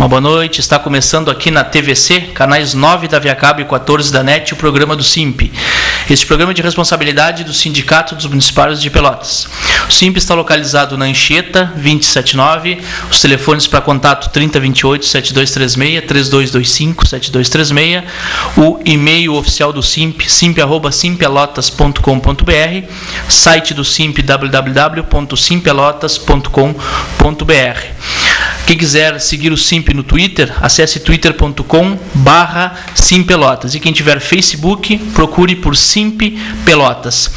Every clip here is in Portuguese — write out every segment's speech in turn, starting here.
Uma boa noite, está começando aqui na TVC, canais 9 da Via Cabo e 14 da NET, o programa do SIMP. Este programa é de responsabilidade do Sindicato dos Municipários de Pelotas. O SIMP está localizado na Anchieta 279, os telefones para contato 3028-7236, 3225-7236, o e-mail oficial do SIMP, simp@simpelotas.com.br, site do SIMP www.simpelotas.com.br. Quem quiser seguir o SIMP no Twitter, acesse twitter.com/simpelotas. E quem tiver Facebook, procure por SIMP Pelotas.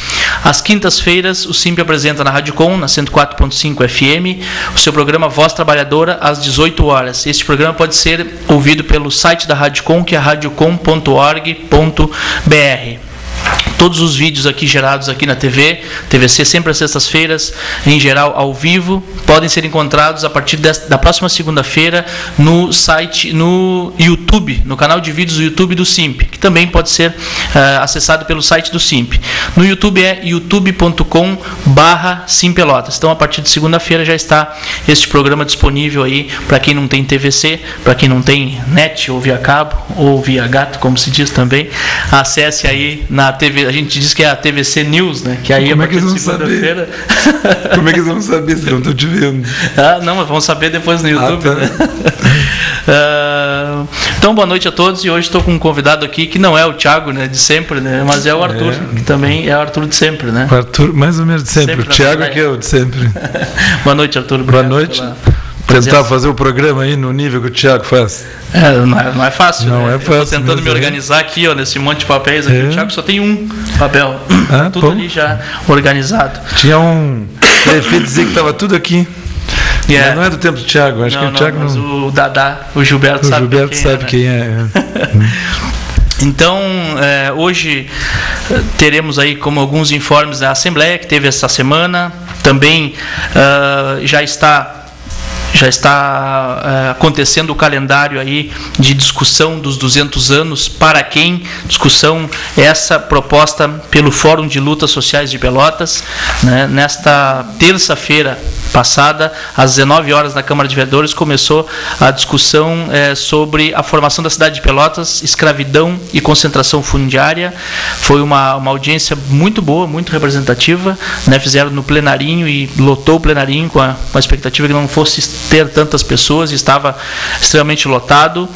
Às quintas-feiras, o SIMP apresenta na Rádio Com, na 104.5 FM, o seu programa Voz Trabalhadora, às 18 horas. Este programa pode ser ouvido pelo site da Rádio Com, que é radiocom.org.br. Todos os vídeos aqui gerados aqui na TVC, sempre às sextas-feiras, em geral ao vivo, podem ser encontrados a partir da próxima segunda-feira no site, no YouTube, no canal de vídeos do YouTube do SIMP, que também pode ser acessado pelo site do SIMP. No YouTube é youtube.com/simpelotas. Então, a partir de segunda-feira já está este programa disponível aí para quem não tem TVC, para quem não tem NET ou via cabo ou via gato, como se diz também. Acesse aí na TV. A gente diz que é a TVC News, né? Que aí como é que eles vão saber? Como é que eles vão saber se eu não estou te vendo? Não, mas vão saber depois no YouTube. Tá. Né? Então, boa noite a todos. E hoje estou com um convidado aqui que não é o Thiago, né, de sempre, né? Mas é o Arthur, que também é o Arthur de sempre, né? O Arthur, mais ou menos de sempre. O Thiago aqui é o de sempre. Boa noite, Arthur. Boa noite. Tentar fazer o programa aí no nível que o Thiago faz. Não é fácil. Não, né? É fácil. Estou tentando me organizar aqui, ó, nesse monte de papéis aqui. O Thiago só tem um papel. Tudo ali já organizado. Tinha um prefeito dizer que estava tudo aqui. Não é do tempo do Thiago, acho que o Thiago mas o Dadá, o Gilberto sabe quem é. Então, hoje teremos aí como alguns informes da Assembleia que teve essa semana. Também já está acontecendo o calendário aí de discussão dos 200 anos, para quem? Discussão essa proposta pelo Fórum de Lutas Sociais de Pelotas, né? Nesta terça-feira passada, às 19 horas, na Câmara de Vereadores, começou a discussão sobre a formação da cidade de Pelotas, escravidão e concentração fundiária. Foi uma audiência muito boa, muito representativa, né? Fizeram no plenarinho e lotou o plenarinho com a expectativa que não fosse ter tantas pessoas, estava extremamente lotado.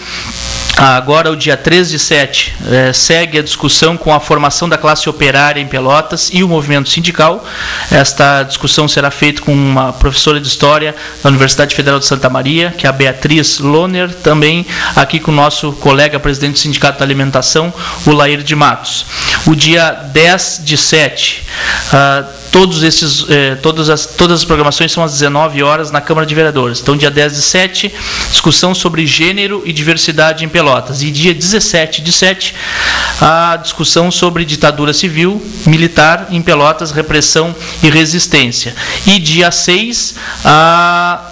Agora, o dia 3/7, segue a discussão com a formação da classe operária em Pelotas e o movimento sindical. Esta discussão será feita com uma professora de História da Universidade Federal de Santa Maria, que é a Beatriz Lohner, também aqui com o nosso colega presidente do Sindicato da Alimentação, o Lair de Matos. O dia 10/7, todas as programações são às 19 horas na Câmara de Vereadores. Então, dia 10/7, discussão sobre gênero e diversidade em Pelotas. E dia 17/7, a discussão sobre ditadura civil, militar em Pelotas, repressão e resistência. E dia 6,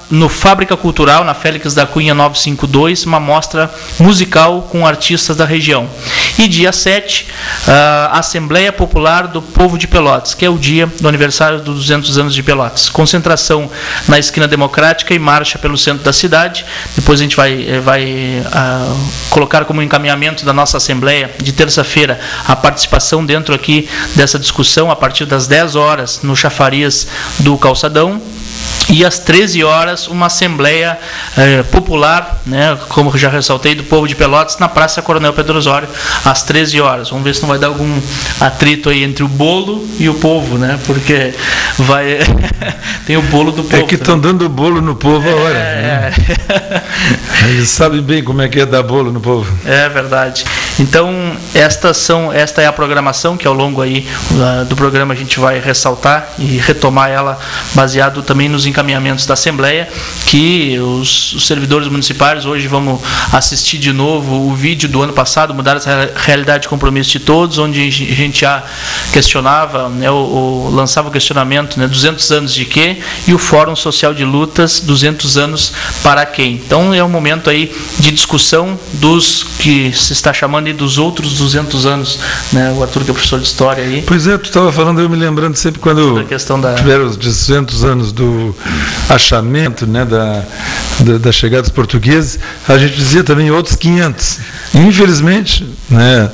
no Fábrica Cultural, na Félix da Cunha 952, uma mostra musical com artistas da região. E dia 7, a Assembleia Popular do Povo de Pelotas, que é o dia do aniversário dos 200 anos de Pelotas. Concentração na Esquina Democrática e marcha pelo centro da cidade. Depois a gente vai colocar como encaminhamento da nossa Assembleia de terça-feira a participação dentro aqui dessa discussão a partir das 10 horas no chafariz do Calçadão. E às 13 horas, uma Assembleia Popular, né, como eu já ressaltei, do Povo de Pelotas, na Praça Coronel Pedro Osório, às 13 horas. Vamos ver se não vai dar algum atrito aí entre o bolo e o povo, né? Porque tem o bolo do povo. É que estão dando o bolo no povo agora. Né? Eles sabem bem como é que é dar bolo no povo. É verdade. Então, esta é a programação que ao longo aí do programa a gente vai ressaltar e retomar ela baseado também nos encaminhamentos da Assembleia, que os servidores municipais, hoje vamos assistir de novo o vídeo do ano passado, Mudar essa Realidade e Compromisso de Todos, onde a gente já questionava, né, lançava o questionamento, né, 200 anos de quê? E o Fórum Social de Lutas, 200 anos para quem? Então é um momento aí de discussão dos que se está chamando dos outros 200 anos, né? O Arthur, que é professor de História aí. Pois é, tu estava falando, eu me lembrando sempre quando tiveram os 200 anos do achamento, né, da chegada dos portugueses, a gente dizia também outros 500. Infelizmente, né,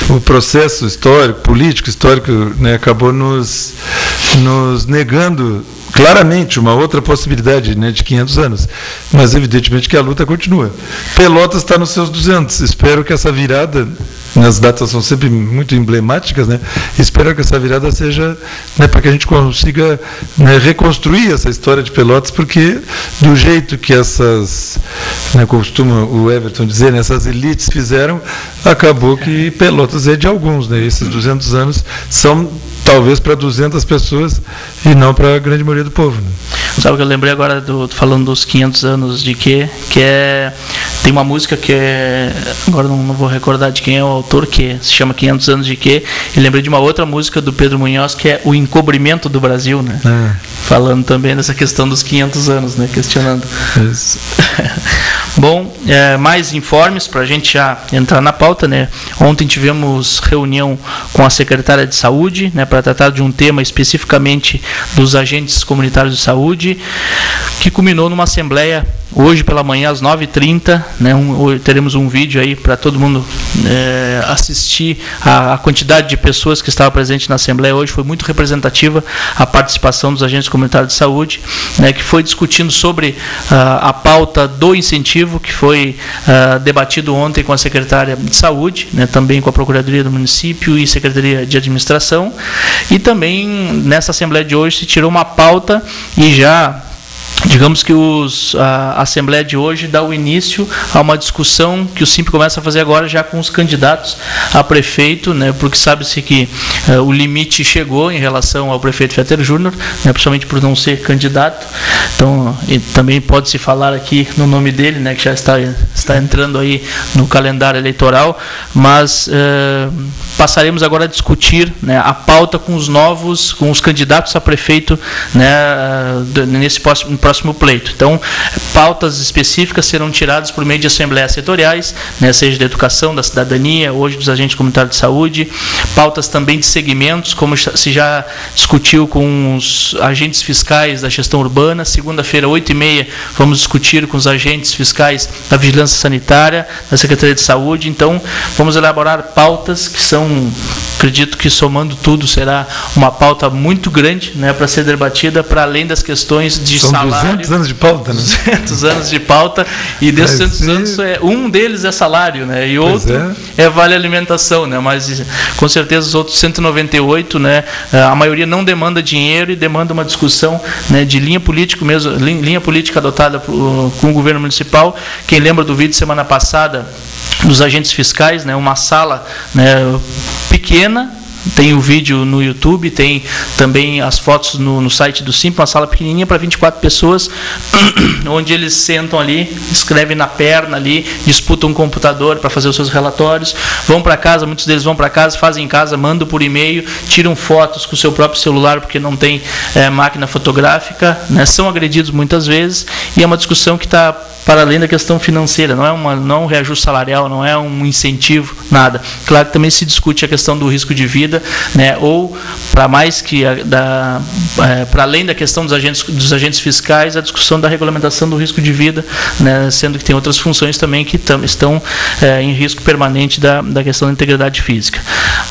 o processo histórico, político, histórico, né, acabou nos negando claramente uma outra possibilidade, né, de 500 anos. Mas, evidentemente, que a luta continua. Pelotas está nos seus 200. Espero que essa virada, as datas são sempre muito emblemáticas, né? Espero que essa virada seja, né, para que a gente consiga, né, reconstruir essa história de Pelotas, porque do jeito que essas, né, costuma o Everton dizer, né, essas elites fizeram, acabou que Pelotas é de alguns, né? Esses 200 anos são talvez para 200 pessoas e não para a grande maioria do povo, né? Sabe o que eu lembrei agora, falando dos 500 anos de quê? Que é... Tem uma música que é... Agora não vou recordar de quem é o autor, que se chama 500 anos de quê? E lembrei de uma outra música do Pedro Munhoz, que é O Encobrimento do Brasil, né? Falando também dessa questão dos 500 anos, né? Questionando. Isso. Bom, mais informes para a gente já entrar na pauta, né? Ontem tivemos reunião com a secretária de Saúde, né, para tratar de um tema especificamente dos agentes comunitários de saúde, que culminou numa assembleia hoje pela manhã às 9h30, né, teremos um vídeo aí para todo mundo assistir a quantidade de pessoas que estavam presentes na assembleia hoje. Foi muito representativa a participação dos agentes comunitários de saúde, né, que foi discutindo sobre a pauta do incentivo, que foi debatido ontem com a secretária de saúde, né, também com a Procuradoria do Município e Secretaria de Administração, e também nessa assembleia de hoje se tirou uma pauta e já... Digamos que a Assembleia de hoje dá o início a uma discussão que o SIMP começa a fazer agora já com os candidatos a prefeito, né, porque sabe-se que o limite chegou em relação ao prefeito Fetter Júnior, né, principalmente por não ser candidato. Então, também pode-se falar aqui no nome dele, né, que já está entrando aí no calendário eleitoral, mas passaremos agora a discutir, né, a pauta com os candidatos a prefeito, né, nesse próximo pleito. Então, pautas específicas serão tiradas por meio de assembleias setoriais, né, seja da educação, da cidadania, hoje dos agentes comunitários de saúde, pautas também de segmentos, como se já discutiu com os agentes fiscais da gestão urbana. Segunda-feira, 8h30, vamos discutir com os agentes fiscais da vigilância sanitária, da Secretaria de Saúde. Então, vamos elaborar pautas que são, acredito que somando tudo, será uma pauta muito grande, né, para ser debatida, para além das questões de salário. 200 anos de pauta, né? 200 anos de pauta, e desses 200 anos, um deles é salário, né? E outro é vale alimentação, né? Mas com certeza os outros 198, né? A maioria não demanda dinheiro e demanda uma discussão, né, de linha política mesmo, linha política adotada com o governo municipal. Quem lembra do vídeo semana passada dos agentes fiscais, né? Uma sala, né, pequena. Tem o vídeo no YouTube, tem também as fotos no site do SIMP, uma sala pequenininha para 24 pessoas, onde eles sentam ali, escrevem na perna ali, disputam um computador para fazer os seus relatórios, vão para casa, muitos deles vão para casa, fazem em casa, mandam por e-mail, tiram fotos com o seu próprio celular, porque não tem máquina fotográfica, né? São agredidos muitas vezes, e é uma discussão que está para além da questão financeira, não é um reajuste salarial, não é um incentivo, nada. Claro que também se discute a questão do risco de vida, né, ou para mais que para além da questão dos agentes fiscais, a discussão da regulamentação do risco de vida, né, sendo que tem outras funções também que estão em risco permanente da questão da integridade física.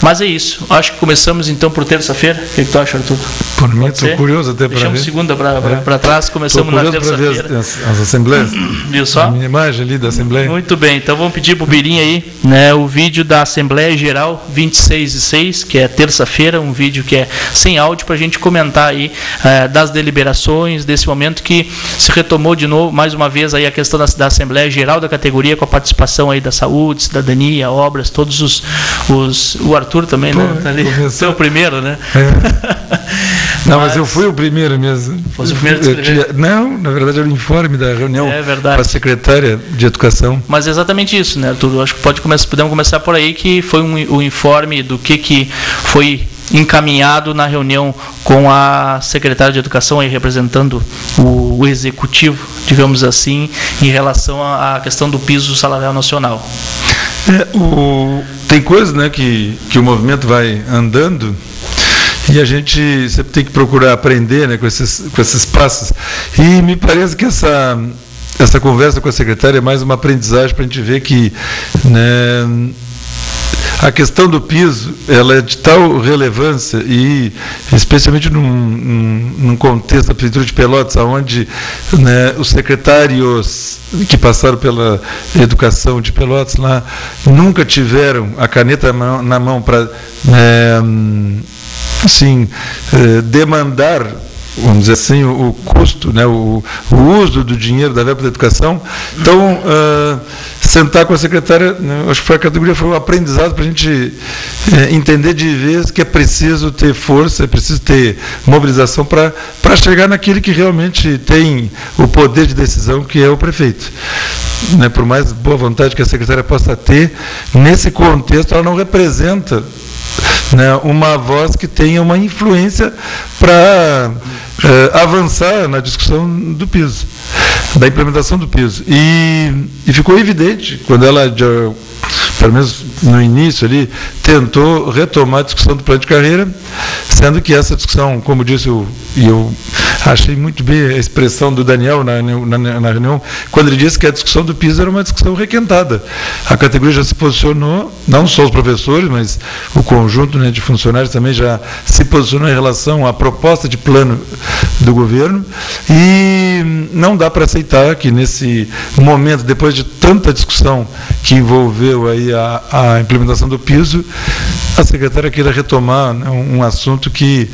Mas é isso. Acho que começamos então por terça-feira. O que tu acha, Arthur? Por mim, estou curioso até para ver. Deixamos segunda para trás, começamos na terça-feira. Para ver as assembleias. Viu só? A minha imagem ali da Assembleia. Muito bem, então vamos pedir para o Birim aí, né, o vídeo da Assembleia Geral 26/6, que é terça-feira, um vídeo que é sem áudio, para a gente comentar aí das deliberações, desse momento que se retomou de novo, mais uma vez, aí a questão da Assembleia Geral da categoria, com a participação aí da saúde, cidadania, obras, todos o Arthur também, né? Ali, foi o primeiro, né? Não, mas eu fui o primeiro mesmo. Fosse o primeiro a escrever? Não, na verdade era o informe da reunião com a secretária de Educação. Mas é exatamente isso, né, Arthur? Acho que podemos começar por aí, que foi o informe do que foi encaminhado na reunião com a secretária de Educação, aí representando o executivo, digamos assim, em relação à questão do piso salarial nacional. Tem coisas, né, que o movimento vai andando, e a gente sempre tem que procurar aprender, né, com esses passos. E me parece que essa conversa com a secretária é mais uma aprendizagem para a gente ver que, né, a questão do piso, ela é de tal relevância, e especialmente num contexto da Prefeitura de Pelotas, onde, né, os secretários que passaram pela educação de Pelotas lá nunca tiveram a caneta na mão para, assim, demandar, vamos dizer assim, o custo, né, o uso do dinheiro da verba da educação. Então, sentar com a secretária, né, acho que foi a categoria, foi um aprendizado para a gente entender de vez que é preciso ter força, é preciso ter mobilização para chegar naquele que realmente tem o poder de decisão, que é o prefeito. Né, por mais boa vontade que a secretária possa ter, nesse contexto ela não representa, né, uma voz que tenha uma influência para avançar na discussão do piso, da implementação do piso. E ficou evidente, quando ela, pelo menos no início ali, tentou retomar a discussão do plano de carreira, sendo que essa discussão, como disse, eu achei muito bem a expressão do Daniel na reunião, quando ele disse que a discussão do piso era uma discussão requentada. A categoria já se posicionou, não só os professores, mas o conjunto, né, de funcionários também já se posicionou em relação à proposta de plano do governo, e não dá para aceitar que nesse momento, depois de tanta discussão que envolveu aí a implementação do piso, a secretária queira retomar, né, um assunto que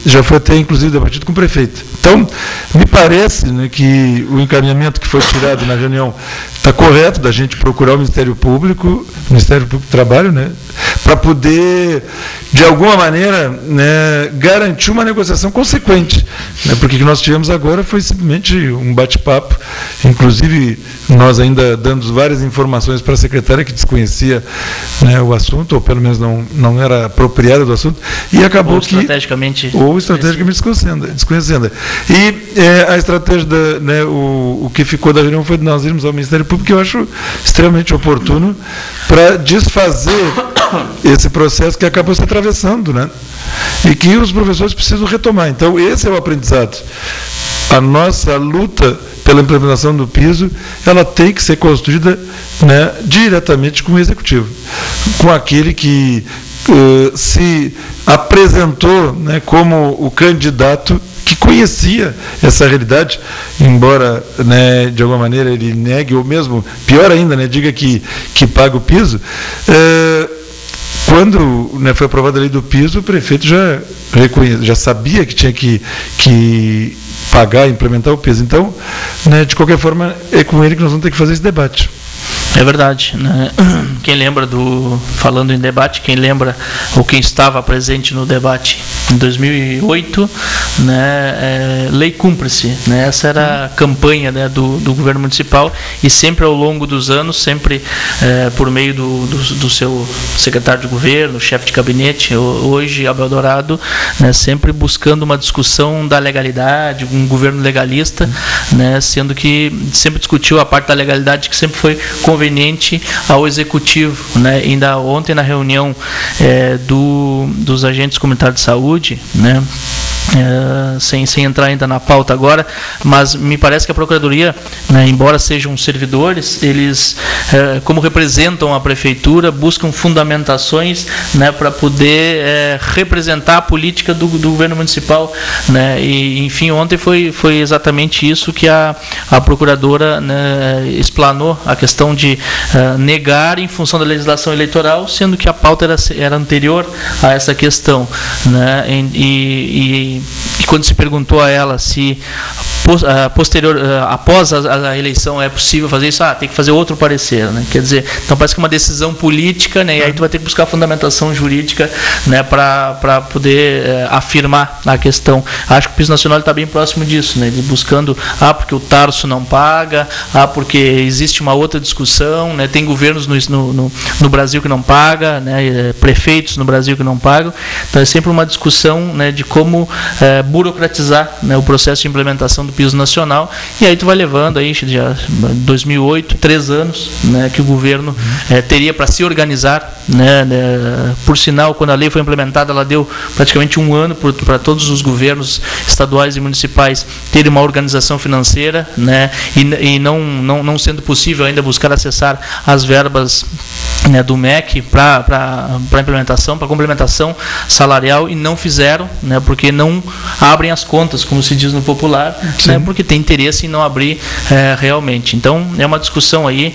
já foi até inclusive debatido com o prefeito. Então, me parece, né, que o encaminhamento que foi tirado na reunião está correto, da gente procurar o Ministério Público do Trabalho, né, para poder, de alguma maneira, né, garantir uma negociação consequente, né, porque o que nós tivemos agora foi simplesmente um bate-papo, inclusive nós ainda dando várias informações para a secretária que desconhecia, né, o assunto, ou pelo menos não era apropriada do assunto, e acabou estrategicamente desconhecendo. E a estratégia, né, o que ficou da reunião foi de nós irmos ao Ministério Público, que eu acho extremamente oportuno para desfazer esse processo que acabou se atravessando, né, e que os professores precisam retomar. Então, esse é o aprendizado. A nossa luta pela implementação do piso, ela tem que ser construída, né, diretamente com o Executivo, com aquele que se apresentou, né, como o candidato que conhecia essa realidade, embora, né, de alguma maneira ele negue, ou mesmo, pior ainda, né, diga que paga o piso. Quando, né, foi aprovada a lei do piso, o prefeito já sabia que tinha que pagar, implementar o piso. Então, né, de qualquer forma, é com ele que nós vamos ter que fazer esse debate. É verdade, né? Quem lembra falando em debate, quem lembra ou quem estava presente no debate em 2008, né, lei cumpre-se, né? Essa era a campanha, né, do governo municipal, e sempre ao longo dos anos, sempre por meio do seu secretário de governo, chefe de gabinete, hoje Abel Dourado, né, sempre buscando uma discussão da legalidade, um governo legalista, né, sendo que sempre discutiu a parte da legalidade que sempre foi conveniente ao Executivo, né? Ainda ontem na reunião dos agentes comunitários de saúde, né? Sem entrar ainda na pauta agora, mas me parece que a Procuradoria, né, embora sejam servidores, eles, como representam a Prefeitura, buscam fundamentações, né, para poder representar a política do governo municipal, né, e, enfim, ontem foi exatamente isso que a Procuradora, né, explanou, a questão de negar em função da legislação eleitoral, sendo que a pauta era anterior a essa questão, né, e quando se perguntou a ela se após a eleição é possível fazer isso, tem que fazer outro parecer, né? Quer dizer, então parece que é uma decisão política, né? E aí tu vai ter que buscar a fundamentação jurídica, né, para poder afirmar a questão. Acho que o piso nacional está bem próximo disso, né? Ele buscando, porque o Tarso não paga, porque existe uma outra discussão, né? Tem governos no Brasil que não pagam, né? Prefeitos no Brasil que não pagam, então é sempre uma discussão, né, de como burocratizar, né, o processo de implementação do piso nacional, e aí tu vai levando aí já 2008, 3 anos, né, que o governo teria para se organizar, né, por sinal, quando a lei foi implementada, ela deu praticamente 1 ano para todos os governos estaduais e municipais terem uma organização financeira, né, e não sendo possível ainda buscar acessar as verbas, né, do MEC para implementação, para complementação salarial, e não fizeram, né, porque não abrem as contas, como se diz no popular, né, porque tem interesse em não abrir realmente. Então, é uma discussão aí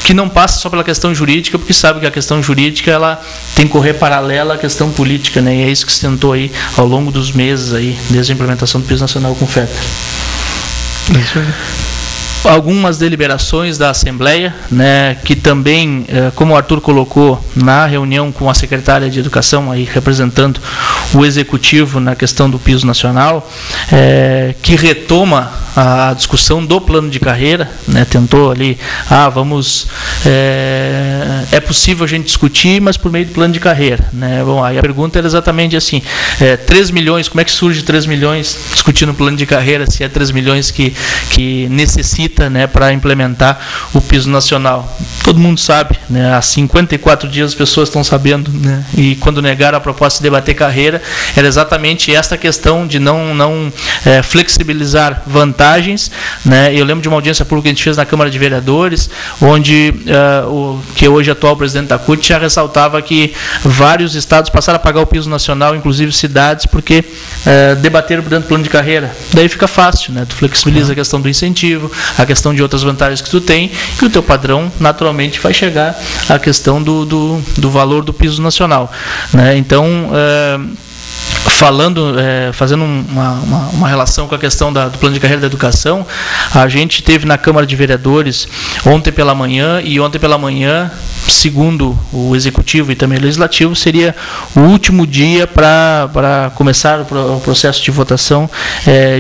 que não passa só pela questão jurídica, porque sabe que a questão jurídica ela tem que correr paralela à questão política, né, e é isso que se tentou aí ao longo dos meses aí, desde a implementação do piso nacional com FETA. Isso aí. Algumas deliberações da Assembleia, né, que também, como o Arthur colocou na reunião com a secretária de Educação, aí representando o Executivo na questão do piso nacional, que retoma a discussão do plano de carreira, né, tentou ali, é possível a gente discutir, mas por meio do plano de carreira, né. Bom, aí a pergunta era exatamente assim, 3 milhões, como é que surge 3 milhões discutindo o plano de carreira, se é 3 milhões que necessita, né, para implementar o piso nacional? Todo mundo sabe, né, há 54 dias as pessoas estão sabendo, né, e quando negaram a proposta de debater carreira, era exatamente esta questão de não flexibilizar vantagens, né. Eu lembro de uma audiência pública que a gente fez na Câmara de Vereadores, onde o que hoje é atual presidente da CUT já ressaltava que vários estados passaram a pagar o piso nacional, inclusive cidades, porque debateram dentro do plano de carreira. Daí fica fácil, né, tu flexibiliza a questão do incentivo, a questão de outras vantagens que tu tem, e o teu padrão naturalmente vai chegar à questão do valor do piso nacional, né? Então, fazendo uma relação com a questão do plano de carreira da educação, a gente teve na Câmara de Vereadores ontem pela manhã, segundo o Executivo e também o Legislativo, seria o último dia para começar o processo de votação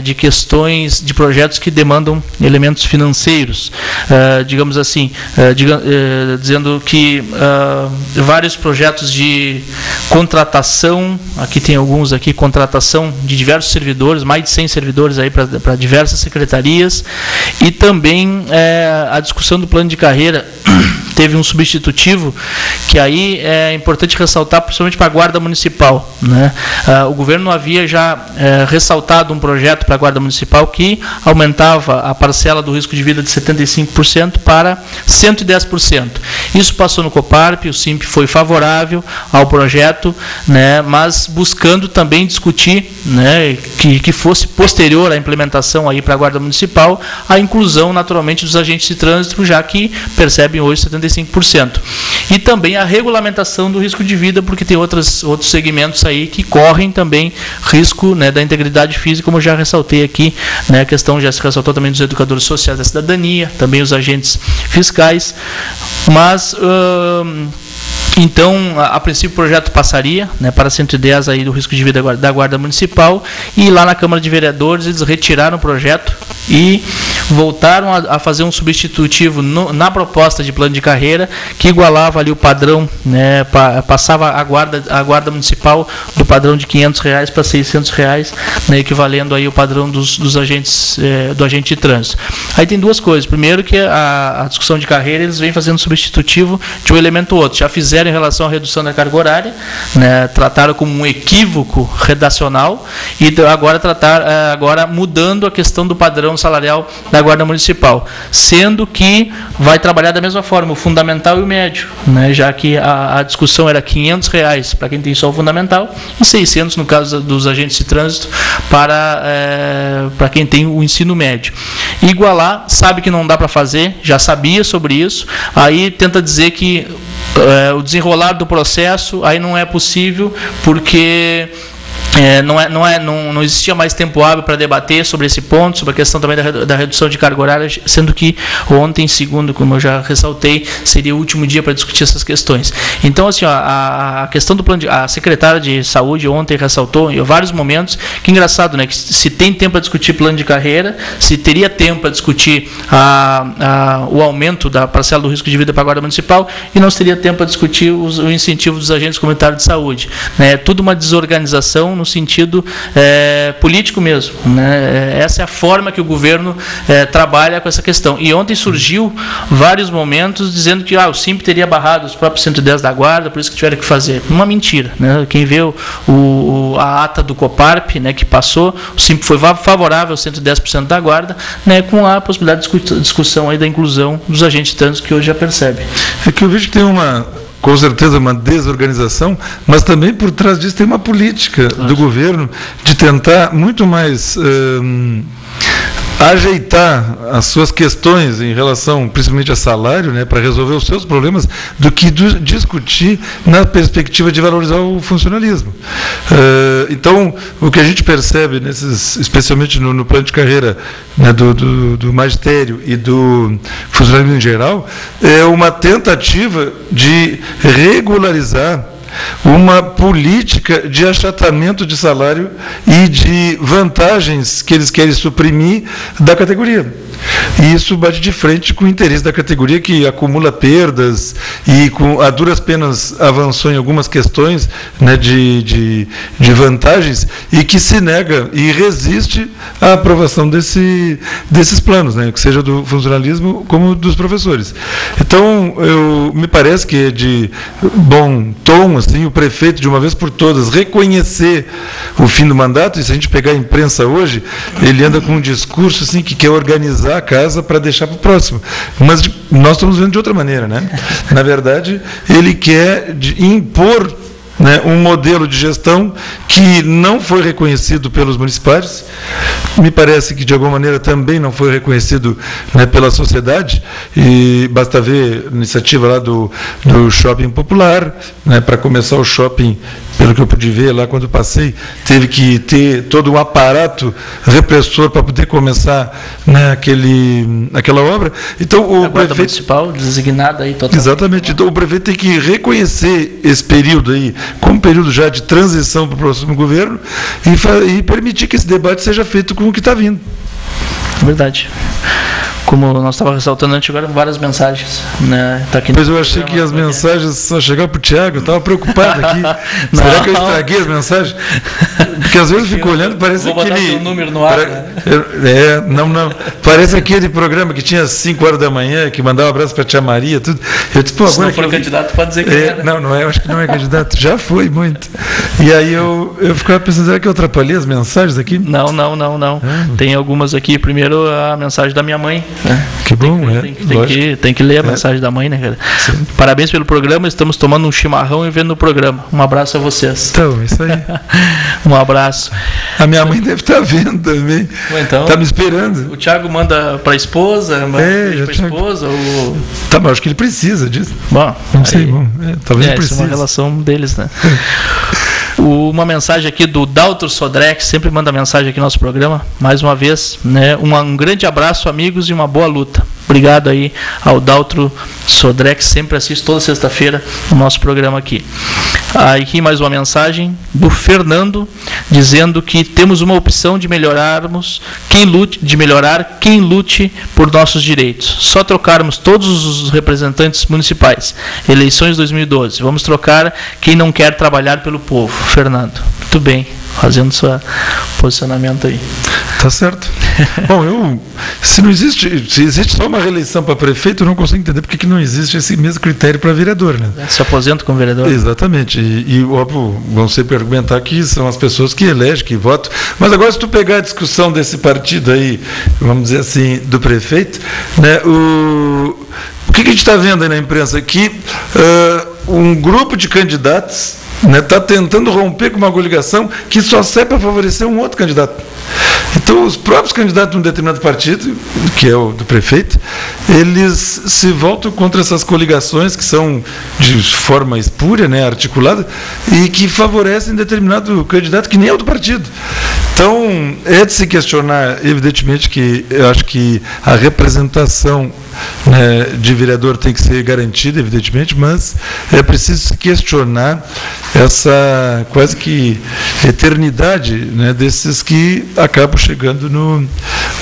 de questões, de projetos que demandam elementos financeiros, digamos assim, dizendo que vários projetos de contratação, aqui tem alguns aqui, contratação de diversos servidores, mais de 100 servidores aí para diversas secretarias, e também a discussão do plano de carreira teve um substitutivo, que aí é importante ressaltar, principalmente para a Guarda Municipal, né? O governo havia já ressaltado um projeto para a Guarda Municipal que aumentava a parcela do risco de vida de 75% para 110%. Isso passou no Coparp, o SIMP foi favorável ao projeto, né, mas buscando também discutir, né, que fosse posterior à implementação aí para a Guarda Municipal, a inclusão naturalmente dos agentes de trânsito, já que percebem hoje 75%. E também a regulamentação do risco de vida, porque tem outros segmentos aí que correm também risco, né, da integridade física, como eu já ressaltei aqui, né, a questão já se ressaltou também dos educadores sociais da cidadania, também os agentes fiscais, mas então, a princípio o projeto passaria, né, para 110 aí do risco de vida da Guarda Municipal, e lá na Câmara de Vereadores eles retiraram o projeto e voltaram a fazer um substitutivo na proposta de plano de carreira, que igualava ali o padrão, né, passava a guarda municipal do padrão de R$500 para R$600, né, equivalendo aí o padrão dos agentes, do agente de trânsito. Aí tem duas coisas. Primeiro, que a discussão de carreira, eles vêm fazendo substitutivo de um elemento ou outro. Já fizeram em relação à redução da carga horária, né, trataram como um equívoco redacional, e agora mudando a questão do padrão salarial da Guarda Municipal, sendo que vai trabalhar da mesma forma o fundamental e o médio, né, já que a discussão era R$500 para quem tem só o fundamental e 600 no caso dos agentes de trânsito para quem tem o ensino médio. Igualar, sabe que não dá para fazer, já sabia sobre isso, aí tenta dizer que o desenrolar do processo aí não é possível, porque Não existia mais tempo hábil para debater sobre esse ponto, sobre a questão também da redução de carga horária, sendo que ontem, segundo, como eu já ressaltei, seria o último dia para discutir essas questões. Então, assim, a questão do plano a secretária de Saúde ontem ressaltou em vários momentos que engraçado, né, que se tem tempo para discutir plano de carreira, se teria tempo para discutir o aumento da parcela do risco de vida para a Guarda Municipal, e não se teria tempo para discutir o incentivo dos agentes comunitários de saúde. Né? Tudo uma desorganização no sentido político mesmo. Né? Essa é a forma que o governo trabalha com essa questão. E ontem surgiu vários momentos dizendo que o SIMP teria barrado os próprios 110 da Guarda, por isso que tiveram que fazer. Uma mentira. Né? Quem vê a ata do Coparp, né, que passou, o SIMP foi favorável aos 110% da Guarda, né, com a possibilidade de discussão aí da inclusão dos agentes de trânsito que hoje já percebe. É que eu vejo que tem com certeza uma desorganização, mas também por trás disso tem uma política do governo de tentar muito mais ajeitar as suas questões em relação, principalmente a salário, né, para resolver os seus problemas, do que discutir na perspectiva de valorizar o funcionalismo. Então, o que a gente percebe, especialmente no plano de carreira, né, do magistério e do funcionalismo em geral, é uma tentativa de regularizar uma política de achatamento de salário e de vantagens que eles querem suprimir da categoria. E isso bate de frente com o interesse da categoria, que acumula perdas e a duras penas avançou em algumas questões, né, de vantagens, e que se nega e resiste à aprovação desses planos, né, que seja do funcionalismo como dos professores. Então, me parece que é de bom tom assim, o prefeito, de uma vez por todas, reconhecer o fim do mandato. E se a gente pegar a imprensa hoje, ele anda com um discurso assim, que quer organizar a casa para deixar para o próximo. Mas nós estamos vendo de outra maneira, né? Na verdade, ele quer impor, né, um modelo de gestão que não foi reconhecido pelos municipais, me parece que de alguma maneira também não foi reconhecido, né, pela sociedade, e basta ver a iniciativa lá do shopping popular, né, para começar o shopping, pelo que eu pude ver lá quando passei, teve que ter todo um aparato repressor para poder começar, né, aquela obra. Então o prefeito municipal designada aí totalmente. Exatamente. Então o prefeito tem que reconhecer esse período aí como período já de transição para o próximo governo e permitir que esse debate seja feito com o que está vindo. Verdade. Como nós estávamos ressaltando antes, agora várias mensagens, né? Tá aqui. Pois eu achei que as mensagens só chegavam para o Tiago, eu estava preocupado aqui. Será que eu estraguei as mensagens? Porque às vezes eu fico olhando, parece vou aquele... botar seu número no ar, né? Não. Parece aquele programa que tinha às 5 horas da manhã, que mandava um abraço para a tia Maria, tudo. Eu disse, se não for candidato, pode dizer que é. Não é, eu acho que não é candidato. Já foi muito. E aí eu ficava pensando, será que eu atrapalhei as mensagens aqui? Não. Tem algumas aqui. Primeiro, a mensagem da minha mãe. Que bom, tem que ler a mensagem da mãe, né, cara? Sim. Parabéns pelo programa, estamos tomando um chimarrão e vendo o programa. Um abraço a vocês. Então, isso aí. Um abraço. A minha mãe deve estar vendo também. Então, está me esperando. O Thiago manda para a esposa, para a esposa. Ou... Tá, mas acho que ele precisa disso. Bom, não sei, talvez precise. Essa é uma relação deles, né? Uma mensagem aqui do Daltro Sodré, que sempre manda mensagem aqui no nosso programa, mais uma vez, né? Um grande abraço, amigos, e uma boa luta. Obrigado aí ao Daltro Sodré, que sempre assiste toda sexta-feira o nosso programa aqui. Aqui mais uma mensagem do Fernando, dizendo que temos uma opção de melhorar quem lute por nossos direitos. Só trocarmos todos os representantes municipais. Eleições 2012. Vamos trocar quem não quer trabalhar pelo povo. Fernando, muito bem, fazendo seu posicionamento aí. Tá certo. Bom, se existe só uma reeleição para prefeito, eu não consigo entender porque que não existe esse mesmo critério para vereador, né? Se aposenta como vereador. Exatamente. E óbvio, vão sempre argumentar que são as pessoas que elegem, que votam. Mas agora, se tu pegar a discussão desse partido aí, vamos dizer assim, do prefeito, né, o que a gente está vendo aí na imprensa? Que um grupo de candidatos, Está tentando romper com uma coligação que só serve para favorecer um outro candidato. Então, os próprios candidatos de um determinado partido, que é o do prefeito, eles se voltam contra essas coligações que são de forma espúria, né, articulada, e que favorecem determinado candidato que nem é o do partido. Então, é de se questionar, evidentemente, que eu acho que a representação, né, de vereador tem que ser garantida, evidentemente, mas é preciso se questionar essa quase que eternidade, né, desses que acabam chegando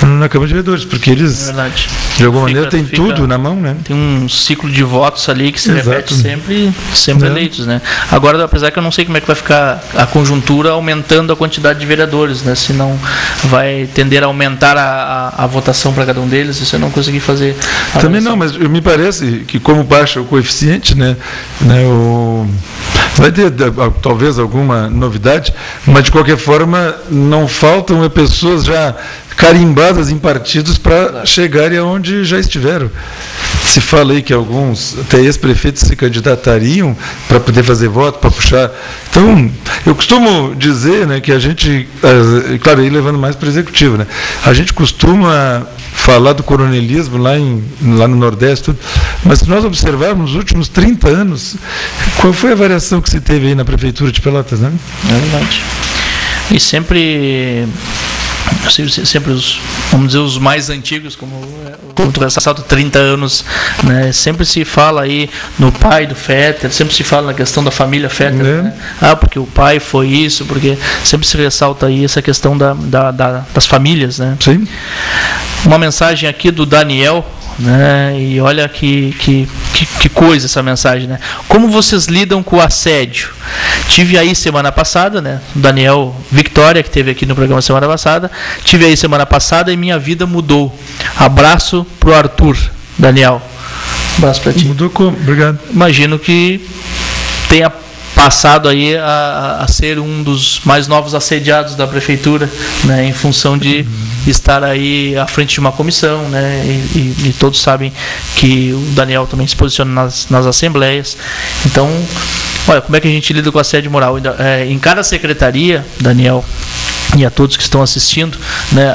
na Câmara de Vereadores, porque eles, de alguma maneira, têm tudo na mão, né? Tem um ciclo de votos ali que se repete sempre eleitos, né? Agora, apesar que eu não sei como é que vai ficar a conjuntura aumentando a quantidade de vereadores, né? Se não vai tender a aumentar a votação para cada um deles, isso eu não consegui fazer. Também não, mas me parece que como baixa o coeficiente, né, vai ter talvez alguma novidade, mas de qualquer forma não faltam pessoas já carimbadas em partidos para chegarem aonde já estiveram. Se fala aí que alguns, até ex-prefeitos, se candidatariam para poder fazer voto, para puxar. Então, eu costumo dizer, né, que a gente, claro, aí levando mais para o executivo, né, a gente costuma falar do coronelismo lá no Nordeste, tudo, mas se nós observarmos nos últimos 30 anos, qual foi a variação que se teve aí na Prefeitura de Pelotas, né? É verdade. E sempre vamos dizer, os mais antigos, como tu ressalta, 30 anos, né? Sempre se fala aí no pai do Fetter, sempre se fala na questão da família Fetter, né? Porque o pai foi isso, porque sempre se ressalta aí essa questão das famílias, né? Sim. Uma mensagem aqui do Daniel, né? E olha que coisa essa mensagem, né? Como vocês lidam com o assédio? Tive aí semana passada, né? O Daniel Victoria, que esteve aqui no programa semana passada, tive aí semana passada e minha vida mudou. Abraço pro Arthur. Daniel, abraço para ti. Mudou como? Obrigado. Imagino que tenha passado aí a ser um dos mais novos assediados da prefeitura, né, em função de estar aí à frente de uma comissão, né, e todos sabem que o Daniel também se posiciona nas assembleias. Então, olha, como é que a gente lida com assédio moral? Em cada secretaria, Daniel, e a todos que estão assistindo, né,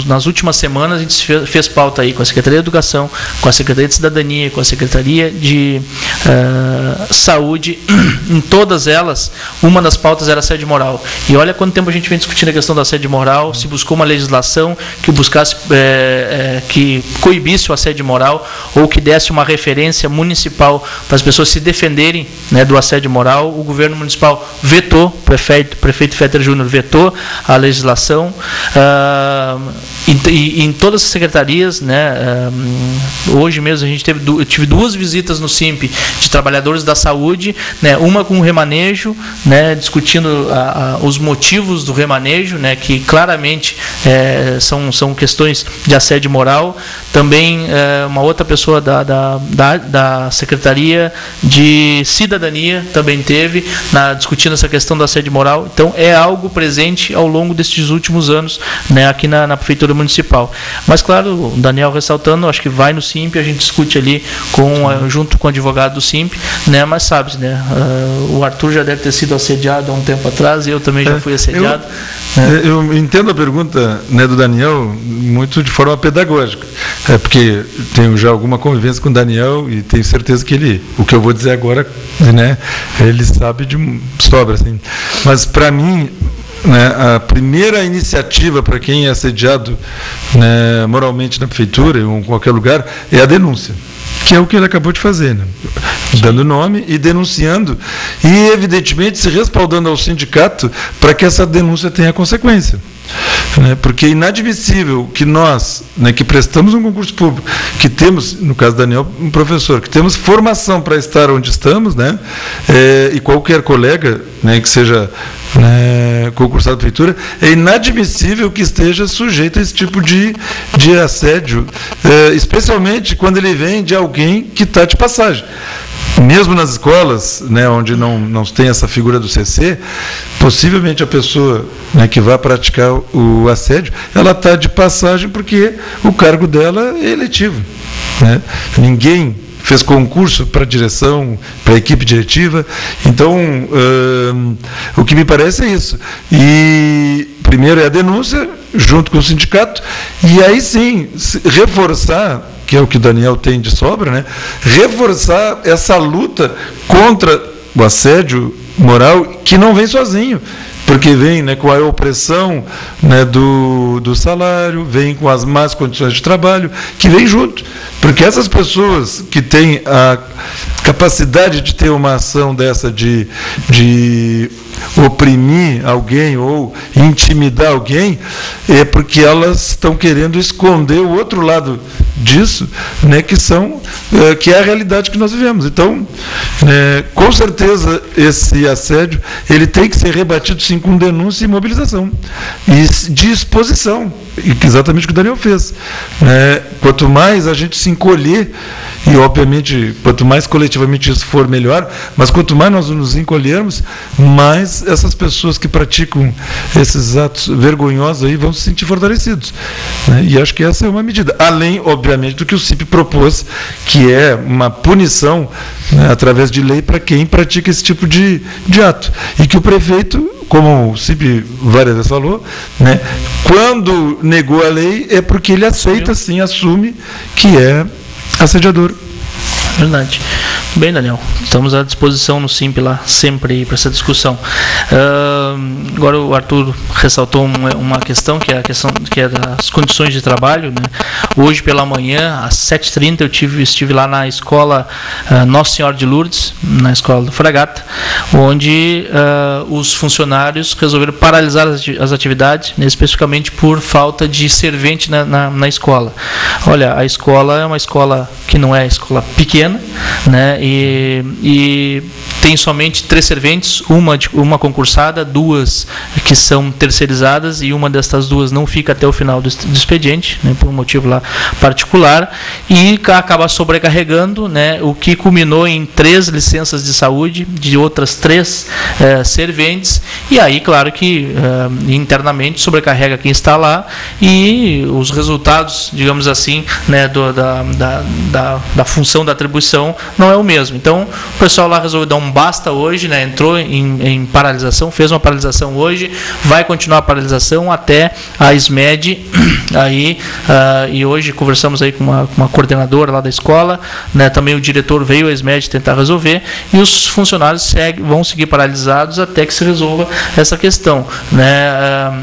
nas últimas semanas a gente fez pauta aí com a Secretaria de Educação, com a Secretaria de Cidadania, com a Secretaria de Saúde. Em todas elas, uma das pautas era assédio moral. E olha quanto tempo a gente vem discutindo a questão do assédio moral, se buscou uma legislação que buscasse, que coibisse o assédio moral, ou que desse uma referência municipal para as pessoas se defenderem, né, do assédio moral. O governo municipal vetou, o prefeito Fetter Júnior vetou a legislação, e em todas as secretarias, né, hoje mesmo eu tive 2 visitas no SIMP de trabalhadores da saúde, né, uma com o remanejo, né, discutindo os motivos do remanejo, né, que claramente são questões de assédio moral. Também uma outra pessoa da Secretaria de Cidadania também teve, discutindo essa questão do assédio moral. Então é algo presente ao longo destes últimos anos, né, aqui na Prefeitura Municipal. Mas claro, o Daniel ressaltando, acho que vai no SIMP, a gente discute ali junto com o advogado do SIMP, né, mas sabe, né, o Arthur já deve ter sido assediado há um tempo atrás, eu também já fui assediado. Eu entendo a pergunta, né, do Daniel muito de forma pedagógica, porque tenho já alguma convivência com o Daniel e tenho certeza que o que eu vou dizer agora, né, ele sabe de sobra, assim. Mas para mim, né, a primeira iniciativa para quem é assediado, né, moralmente na prefeitura ou em qualquer lugar é a denúncia, que é o que ele acabou de fazer, né? Dando nome e denunciando e evidentemente se respaldando ao sindicato para que essa denúncia tenha consequência. Porque é inadmissível que nós, né, que prestamos um concurso público, que temos, no caso do Daniel, um professor, que temos formação para estar onde estamos, né, e qualquer colega, né, que seja, né, concursado da prefeitura, é inadmissível que esteja sujeito a esse tipo de assédio, especialmente quando ele vem de alguém que está de passagem. Mesmo nas escolas, né, onde não tem essa figura do CC, possivelmente a pessoa, né, que vai praticar o assédio, ela está de passagem porque o cargo dela é eletivo, né? Ninguém fez concurso para direção, para a equipe diretiva. Então, o que me parece é isso. E primeiro é a denúncia, junto com o sindicato, e aí sim, reforçar, que é o que o Daniel tem de sobra, né? Reforçar essa luta contra o assédio moral, que não vem sozinho, porque vem, né, com a opressão, né, do salário, vem com as más condições de trabalho, que vem junto. Porque essas pessoas que têm a capacidade de ter uma ação dessa de oprimir alguém ou intimidar alguém, é porque elas estão querendo esconder o outro lado disso, né, que é a realidade que nós vivemos. Então, com certeza, esse assédio ele tem que ser rebatido, sim, com denúncia e mobilização, e de exposição, exatamente o que o Daniel fez. Quanto mais a gente se encolher, e obviamente, quanto mais coletivamente isso for, melhor, mas quanto mais nós nos encolhermos, mais essas pessoas que praticam esses atos vergonhosos aí vão se sentir fortalecidos. E acho que essa é uma medida. Além, obviamente, do que o CIP propôs, que é uma punição, né, através de lei para quem pratica esse tipo de ato. E que o prefeito, como o CIP várias vezes falou, né, quando negou a lei é porque ele aceita, sim, assume que é assediador. Verdade. Bem, Daniel, estamos à disposição no SIMP lá, sempre para essa discussão. Agora o Arthur ressaltou uma questão, que é das condições de trabalho, né? Hoje pela manhã, às 7h30, eu estive lá na escola Nossa Senhora de Lourdes, na escola do Fragata, onde os funcionários resolveram paralisar as atividades, né, especificamente por falta de servente na escola. Olha, a escola é uma escola que não é escola pequena, né? E tem somente 3 serventes, uma concursada, 2 que são terceirizadas, e uma destas 2 não fica até o final do expediente, né, por um motivo lá particular, e acaba sobrecarregando, né, o que culminou em 3 licenças de saúde de outras 3 serventes, e aí, claro que internamente sobrecarrega quem está lá, e os resultados, digamos assim, né, da função da atribuição não é o mesmo. Então, o pessoal lá resolveu dar um basta hoje, né, entrou em paralisação, fez uma paralisação hoje, vai continuar a paralisação até a SMED, aí, e hoje conversamos aí com uma coordenadora lá da escola, né, também o diretor veio à SMED tentar resolver, e os funcionários vão seguir paralisados até que se resolva essa questão, né.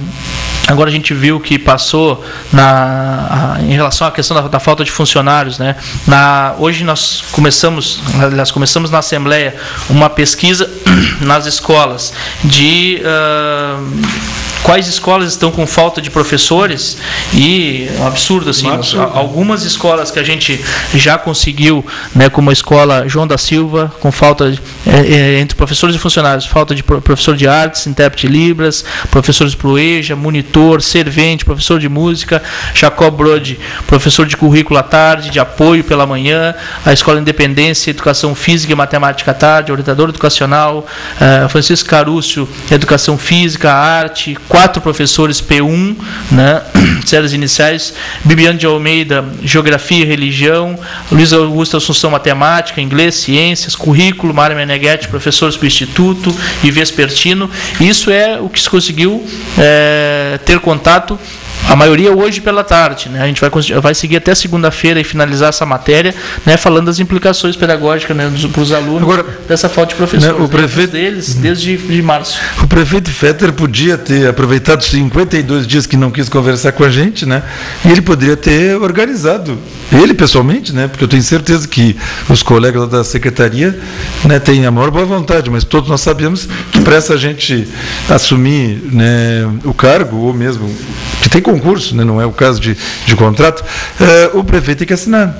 Agora a gente viu que passou em relação à questão da falta de funcionários, né? Hoje nós começamos na Assembleia uma pesquisa nas escolas de quais escolas estão com falta de professores, e é um absurdo, assim, algumas escolas que a gente já conseguiu, né, como a escola João da Silva, com falta entre professores e funcionários, falta de professor de artes, intérprete de Libras, professores de Proeja, monitor, servente, professor de música, Jacob Brode, professor de currículo à tarde, de apoio pela manhã, a Escola Independência, Educação Física e Matemática à tarde, orientador educacional, Francisco Carúcio, Educação Física, Arte, 4 professores P1, né, séries iniciais, Bibiane de Almeida, Geografia e Religião, Luiz Augusto Assunção, Matemática, Inglês, Ciências, Currículo, Mário Meneghetti, professores para o Instituto e Vespertino. Isso é o que se conseguiu ter contato, a maioria hoje pela tarde, né? A gente vai seguir até segunda-feira e finalizar essa matéria, né, falando das implicações pedagógicas, né, para os alunos. Agora, dessa falta de professores, né, o prefeito deles desde março. O prefeito Fetter podia ter aproveitado os 52 dias que não quis conversar com a gente, né, e ele poderia ter organizado, ele pessoalmente, né, porque eu tenho certeza que os colegas da secretaria, né, têm a maior boa vontade, mas todos nós sabemos que para essa gente assumir, né, o cargo, ou mesmo que tem concurso, né, não é o caso de contrato, o prefeito tem que assinar.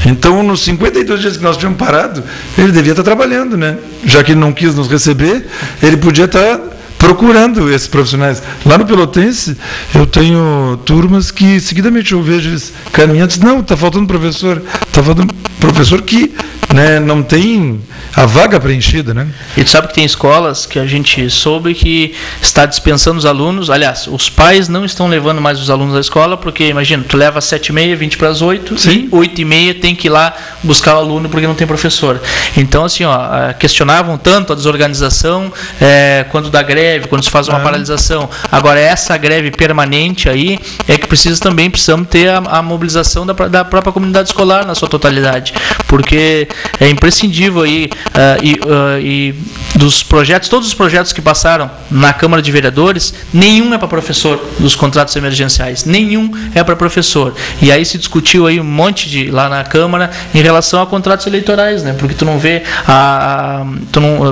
Então, nos 52 dias que nós tínhamos parado, ele devia estar trabalhando, né? Já que ele não quis nos receber, ele podia estar procurando esses profissionais. Lá no Pelotense, eu tenho turmas que, seguidamente, eu vejo eles caminhando, não, está faltando professor, está falando do professor que, né, não tem a vaga preenchida, né? E tu sabe que tem escolas que a gente soube que está dispensando os alunos. Aliás, os pais não estão levando mais os alunos à escola, porque, imagina, tu leva às 7h30, 20 para as 8, Sim. e 8h30 tem que ir lá buscar o aluno porque não tem professor. Então, assim, questionavam tanto a desorganização quando da greve, quando se faz uma paralisação. Agora, essa greve permanente aí é que precisamos ter a mobilização da própria comunidade escolar na sua totalidade, porque é imprescindível aí, e dos projetos, todos os projetos que passaram na Câmara de Vereadores, nenhum é para professor dos contratos emergenciais, nenhum é para professor. E aí se discutiu aí um monte lá na Câmara em relação a contratos eleitorais, né? Porque tu não vê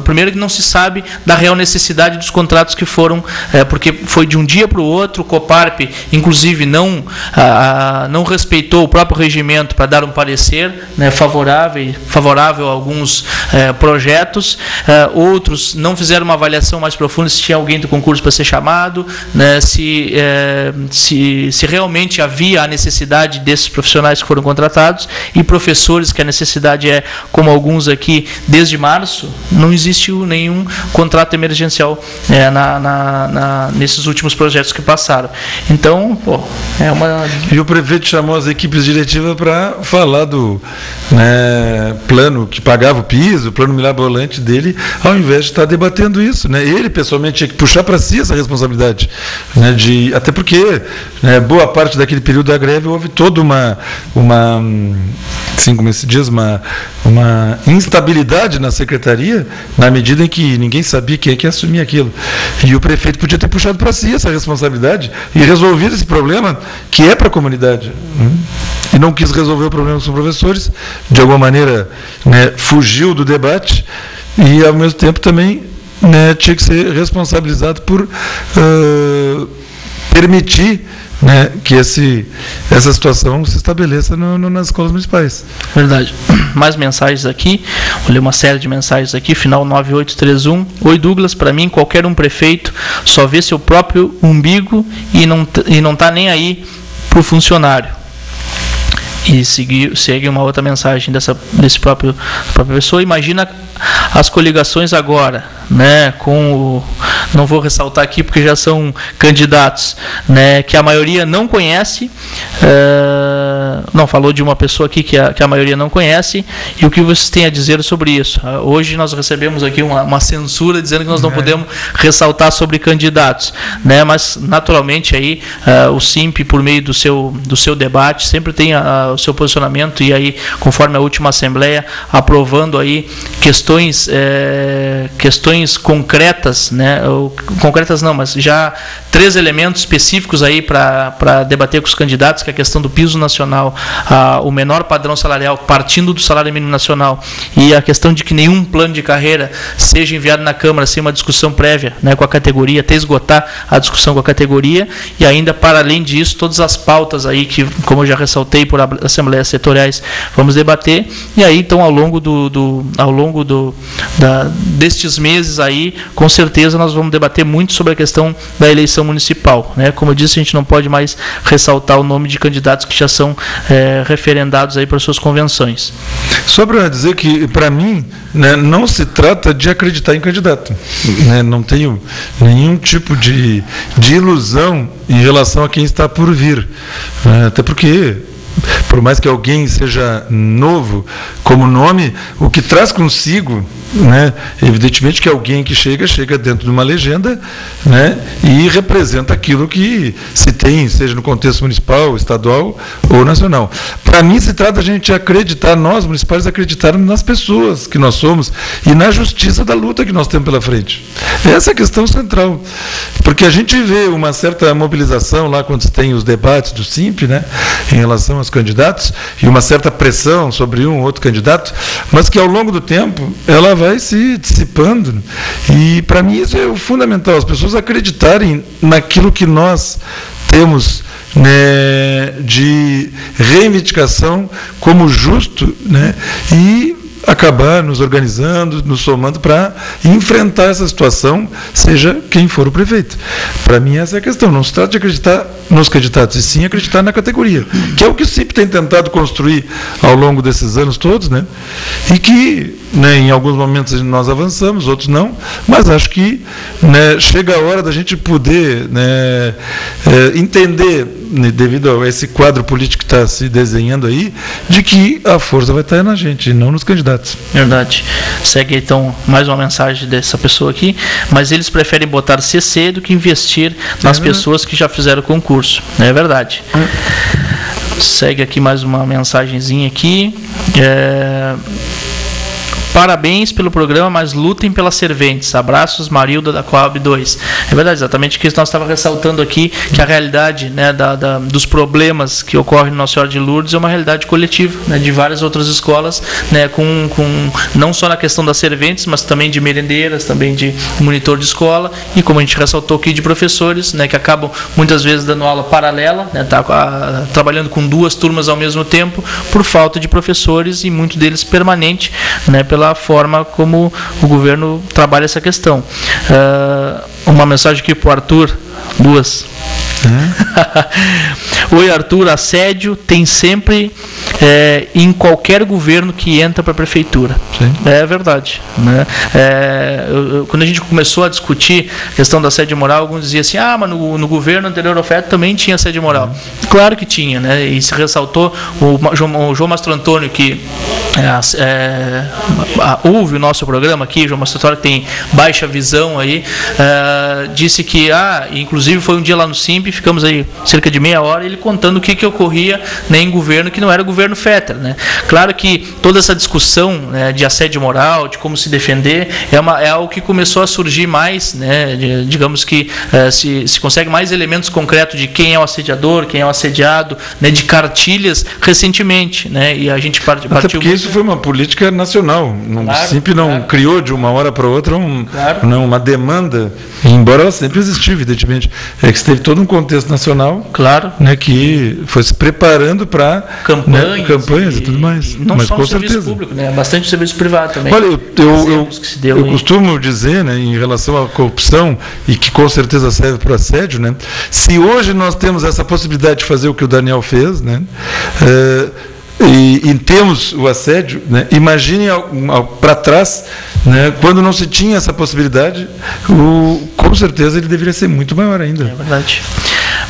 primeiro que não se sabe da real necessidade dos contratos que foram, porque foi de um dia para o outro. O Coparp, inclusive, não respeitou o próprio regimento para dar um parecer, né, favorável a alguns projetos. Outros não fizeram uma avaliação mais profunda se tinha alguém do concurso para ser chamado, né, se realmente havia a necessidade desses profissionais que foram contratados, e professores, que a necessidade é, como alguns aqui, desde março, não existe nenhum contrato emergencial nesses últimos projetos que passaram. Então, é uma... E o prefeito chamou as equipes diretivas para falar do, né, plano que pagava o piso, o plano mirabolante dele, ao invés de estar debatendo isso, né? Ele pessoalmente tinha que puxar para si essa responsabilidade, né? Até porque, né, boa parte daquele período da greve houve toda uma assim como se diz, uma instabilidade na secretaria, na medida em que ninguém sabia quem é que ia assumir aquilo. E o prefeito podia ter puxado para si essa responsabilidade e resolvido esse problema que é para a comunidade, né? E não quis resolver o problema com os professores, de alguma maneira, né, fugiu do debate e, ao mesmo tempo, também, né, tinha que ser responsabilizado por permitir, né, que essa situação se estabeleça nas escolas municipais. Verdade. Mais mensagens aqui. Vou ler uma série de mensagens aqui. Final 9831. Oi, Douglas. Para mim, qualquer prefeito só vê seu próprio umbigo e não está nem aí para o funcionário. E segue uma outra mensagem dessa própria pessoa. Imagina as coligações agora, né, não vou ressaltar aqui porque já são candidatos, né, que a maioria não conhece. Falou de uma pessoa aqui que a maioria não conhece. E o que vocês têm a dizer sobre isso? Hoje nós recebemos aqui uma censura dizendo que nós não podemos ressaltar sobre candidatos, né, mas naturalmente aí o SIMP, por meio do seu debate, sempre tem o seu posicionamento, e aí, conforme a última Assembleia, aprovando aí questões concretas, né, concretas não, mas já 3 elementos específicos aí para debater com os candidatos, que é a questão do piso nacional, o menor padrão salarial partindo do salário mínimo nacional, e a questão de que nenhum plano de carreira seja enviado na Câmara sem uma discussão prévia, né, com a categoria, até esgotar a discussão com a categoria. E ainda, para além disso, todas as pautas aí que, como eu já ressaltei, por assembleias setoriais, vamos debater. E aí, então, ao longo destes meses aí, com certeza nós vamos debater muito sobre a questão da eleição municipal, né? Como eu disse, a gente não pode mais ressaltar o nome de candidatos que já são referendados aí para suas convenções. Só para dizer que, para mim, né, não se trata de acreditar em candidato, né? Não tenho nenhum tipo de ilusão em relação a quem está por vir, né? Até porque, por mais que alguém seja novo como nome, o que traz consigo, né, evidentemente que alguém que chega dentro de uma legenda, né, e representa aquilo que se tem, seja no contexto municipal, estadual ou nacional. Para mim, se trata de a gente acreditar, nós municipais acreditarmos nas pessoas que nós somos e na justiça da luta que nós temos pela frente. Essa é a questão central, porque a gente vê uma certa mobilização lá quando se tem os debates do SIMP, né, em relação aos candidatos, e uma certa pressão sobre um ou outro candidato, mas que ao longo do tempo ela vai se dissipando. E para mim isso é o fundamental, as pessoas acreditarem naquilo que nós temos, né, de reivindicação como justo, né, e acabar nos organizando, nos somando para enfrentar essa situação, seja quem for o prefeito. Para mim essa é a questão, não se trata de acreditar nos candidatos, e sim acreditar na categoria, que é o que o CIP tem tentado construir ao longo desses anos todos, né? E que, né, em alguns momentos nós avançamos, outros não, mas acho que, né, chega a hora da gente poder, né, entender, né, devido a esse quadro político que está se desenhando aí, de que a força vai estar na gente, e não nos candidatos. Verdade. Segue então mais uma mensagem dessa pessoa aqui, mas eles preferem botar CC do que investir nas pessoas que já fizeram o concurso. É verdade. Segue aqui mais uma mensagenzinha aqui. Parabéns pelo programa, mas lutem pelas serventes. Abraços, Marilda da Coab 2. É verdade, exatamente o que nós estávamos ressaltando aqui, que a realidade, né, dos problemas que ocorrem no Nossa Senhora de Lourdes é uma realidade coletiva, né, de várias outras escolas, né, não só na questão das serventes, mas também de merendeiras, também de monitor de escola, e como a gente ressaltou aqui, de professores, né, que acabam muitas vezes dando aula paralela, né, trabalhando com 2 turmas ao mesmo tempo, por falta de professores, e muito deles permanente, né, pela forma como o governo trabalha essa questão. Uma mensagem aqui para o Arthur, 2. Oi, Arthur, assédio tem sempre em qualquer governo que entra para a prefeitura. Sim. É verdade, né? Quando a gente começou a discutir a questão da assédio moral, alguns diziam assim, mas no governo anterior ao FET também tinha assédio moral. Claro que tinha, né? E se ressaltou o João Mastro Antônio, que ouve o nosso programa aqui, João Mastro Antônio, que tem baixa visão aí, disse que, inclusive foi um dia lá no SIMP, ficamos aí cerca de meia hora, ele contando o que ocorria, né, em governo que não era o governo Fetter, né? Claro que toda essa discussão, né, de assédio moral, de como se defender, é algo que começou a surgir mais, né, digamos que se consegue mais elementos concretos de quem é o assediador, quem é o assediado, né, de cartilhas recentemente, né, e a gente partiu... Até porque isso foi uma política nacional, o SIMP não criou de uma hora para outra uma demanda, embora ela sempre existiu, evidentemente, que se teve todo um contexto nacional, né, que foi se preparando para campanhas e tudo mais. Não mas só com serviço certeza. Público, né, bastante serviço privado também. Olha, eu costumo dizer, né, em relação à corrupção, e que com certeza serve para o assédio, né, se hoje nós temos essa possibilidade de fazer o que o Daniel fez, né, e temos o assédio, né, imagine para trás, né, quando não se tinha essa possibilidade, com certeza ele deveria ser muito maior ainda. É verdade.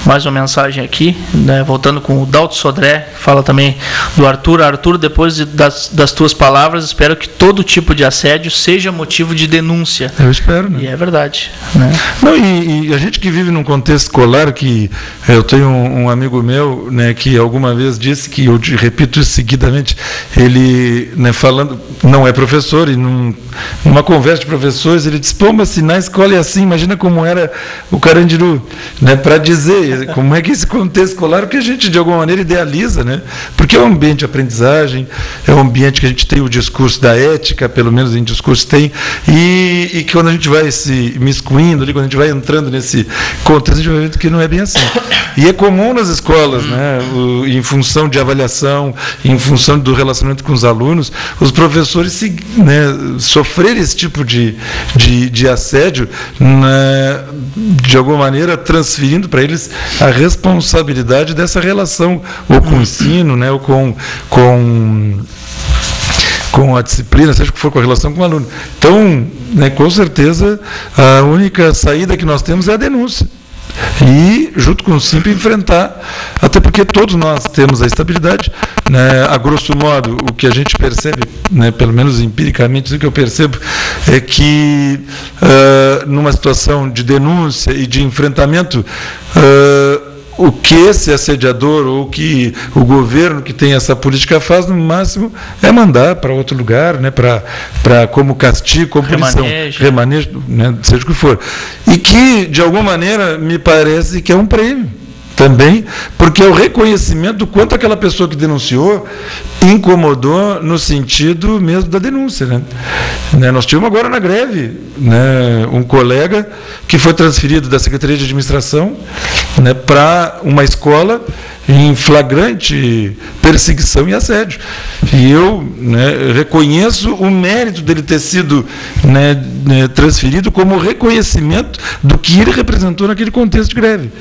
Mais uma mensagem aqui, né, voltando com o Dalto Sodré, fala também do Arthur. Arthur, depois das tuas palavras, espero que todo tipo de assédio seja motivo de denúncia. Eu espero, né? E é verdade, né? Não, e a gente que vive num contexto escolar, que eu tenho um amigo meu, né, que alguma vez disse, que eu repito isso seguidamente, ele, né, falando, não é professor, e numa conversa de professores, ele disse, mas se na escola é assim, imagina como era o Carandiru, né, para dizer como é que esse contexto escolar, que a gente de alguma maneira idealiza, né? Porque é um ambiente de aprendizagem, é um ambiente que a gente tem o discurso da ética, pelo menos em discurso tem, e que quando a gente vai se miscuindo ali, quando a gente vai entrando nesse contexto, a gente vai vendo que não é bem assim. E é comum nas escolas, né, em função de avaliação, em função do relacionamento com os alunos, os professores sofrerem esse tipo de assédio, né, de alguma maneira transferindo para eles a responsabilidade dessa relação, ou com o ensino, né, ou com a disciplina, seja o que for, com a relação com o aluno. Então, né, com certeza, a única saída que nós temos é a denúncia. E, junto com o SIMP, enfrentar, até porque todos nós temos a estabilidade, né, a grosso modo, o que a gente percebe, né, pelo menos empiricamente, o que eu percebo é que, numa situação de denúncia e de enfrentamento, o que esse assediador ou o que o governo que tem essa política faz, no máximo, é mandar para outro lugar, né, para como castigo, como punição, remanejo, né, seja o que for. E que, de alguma maneira, me parece que é um prêmio também, porque é o reconhecimento do quanto aquela pessoa que denunciou incomodou no sentido mesmo da denúncia, né? Nós tivemos agora na greve, né, um colega que foi transferido da Secretaria de Administração, né, para uma escola em flagrante perseguição e assédio. E eu, né, reconheço o mérito dele ter sido, né, transferido como reconhecimento do que ele representou naquele contexto de greve.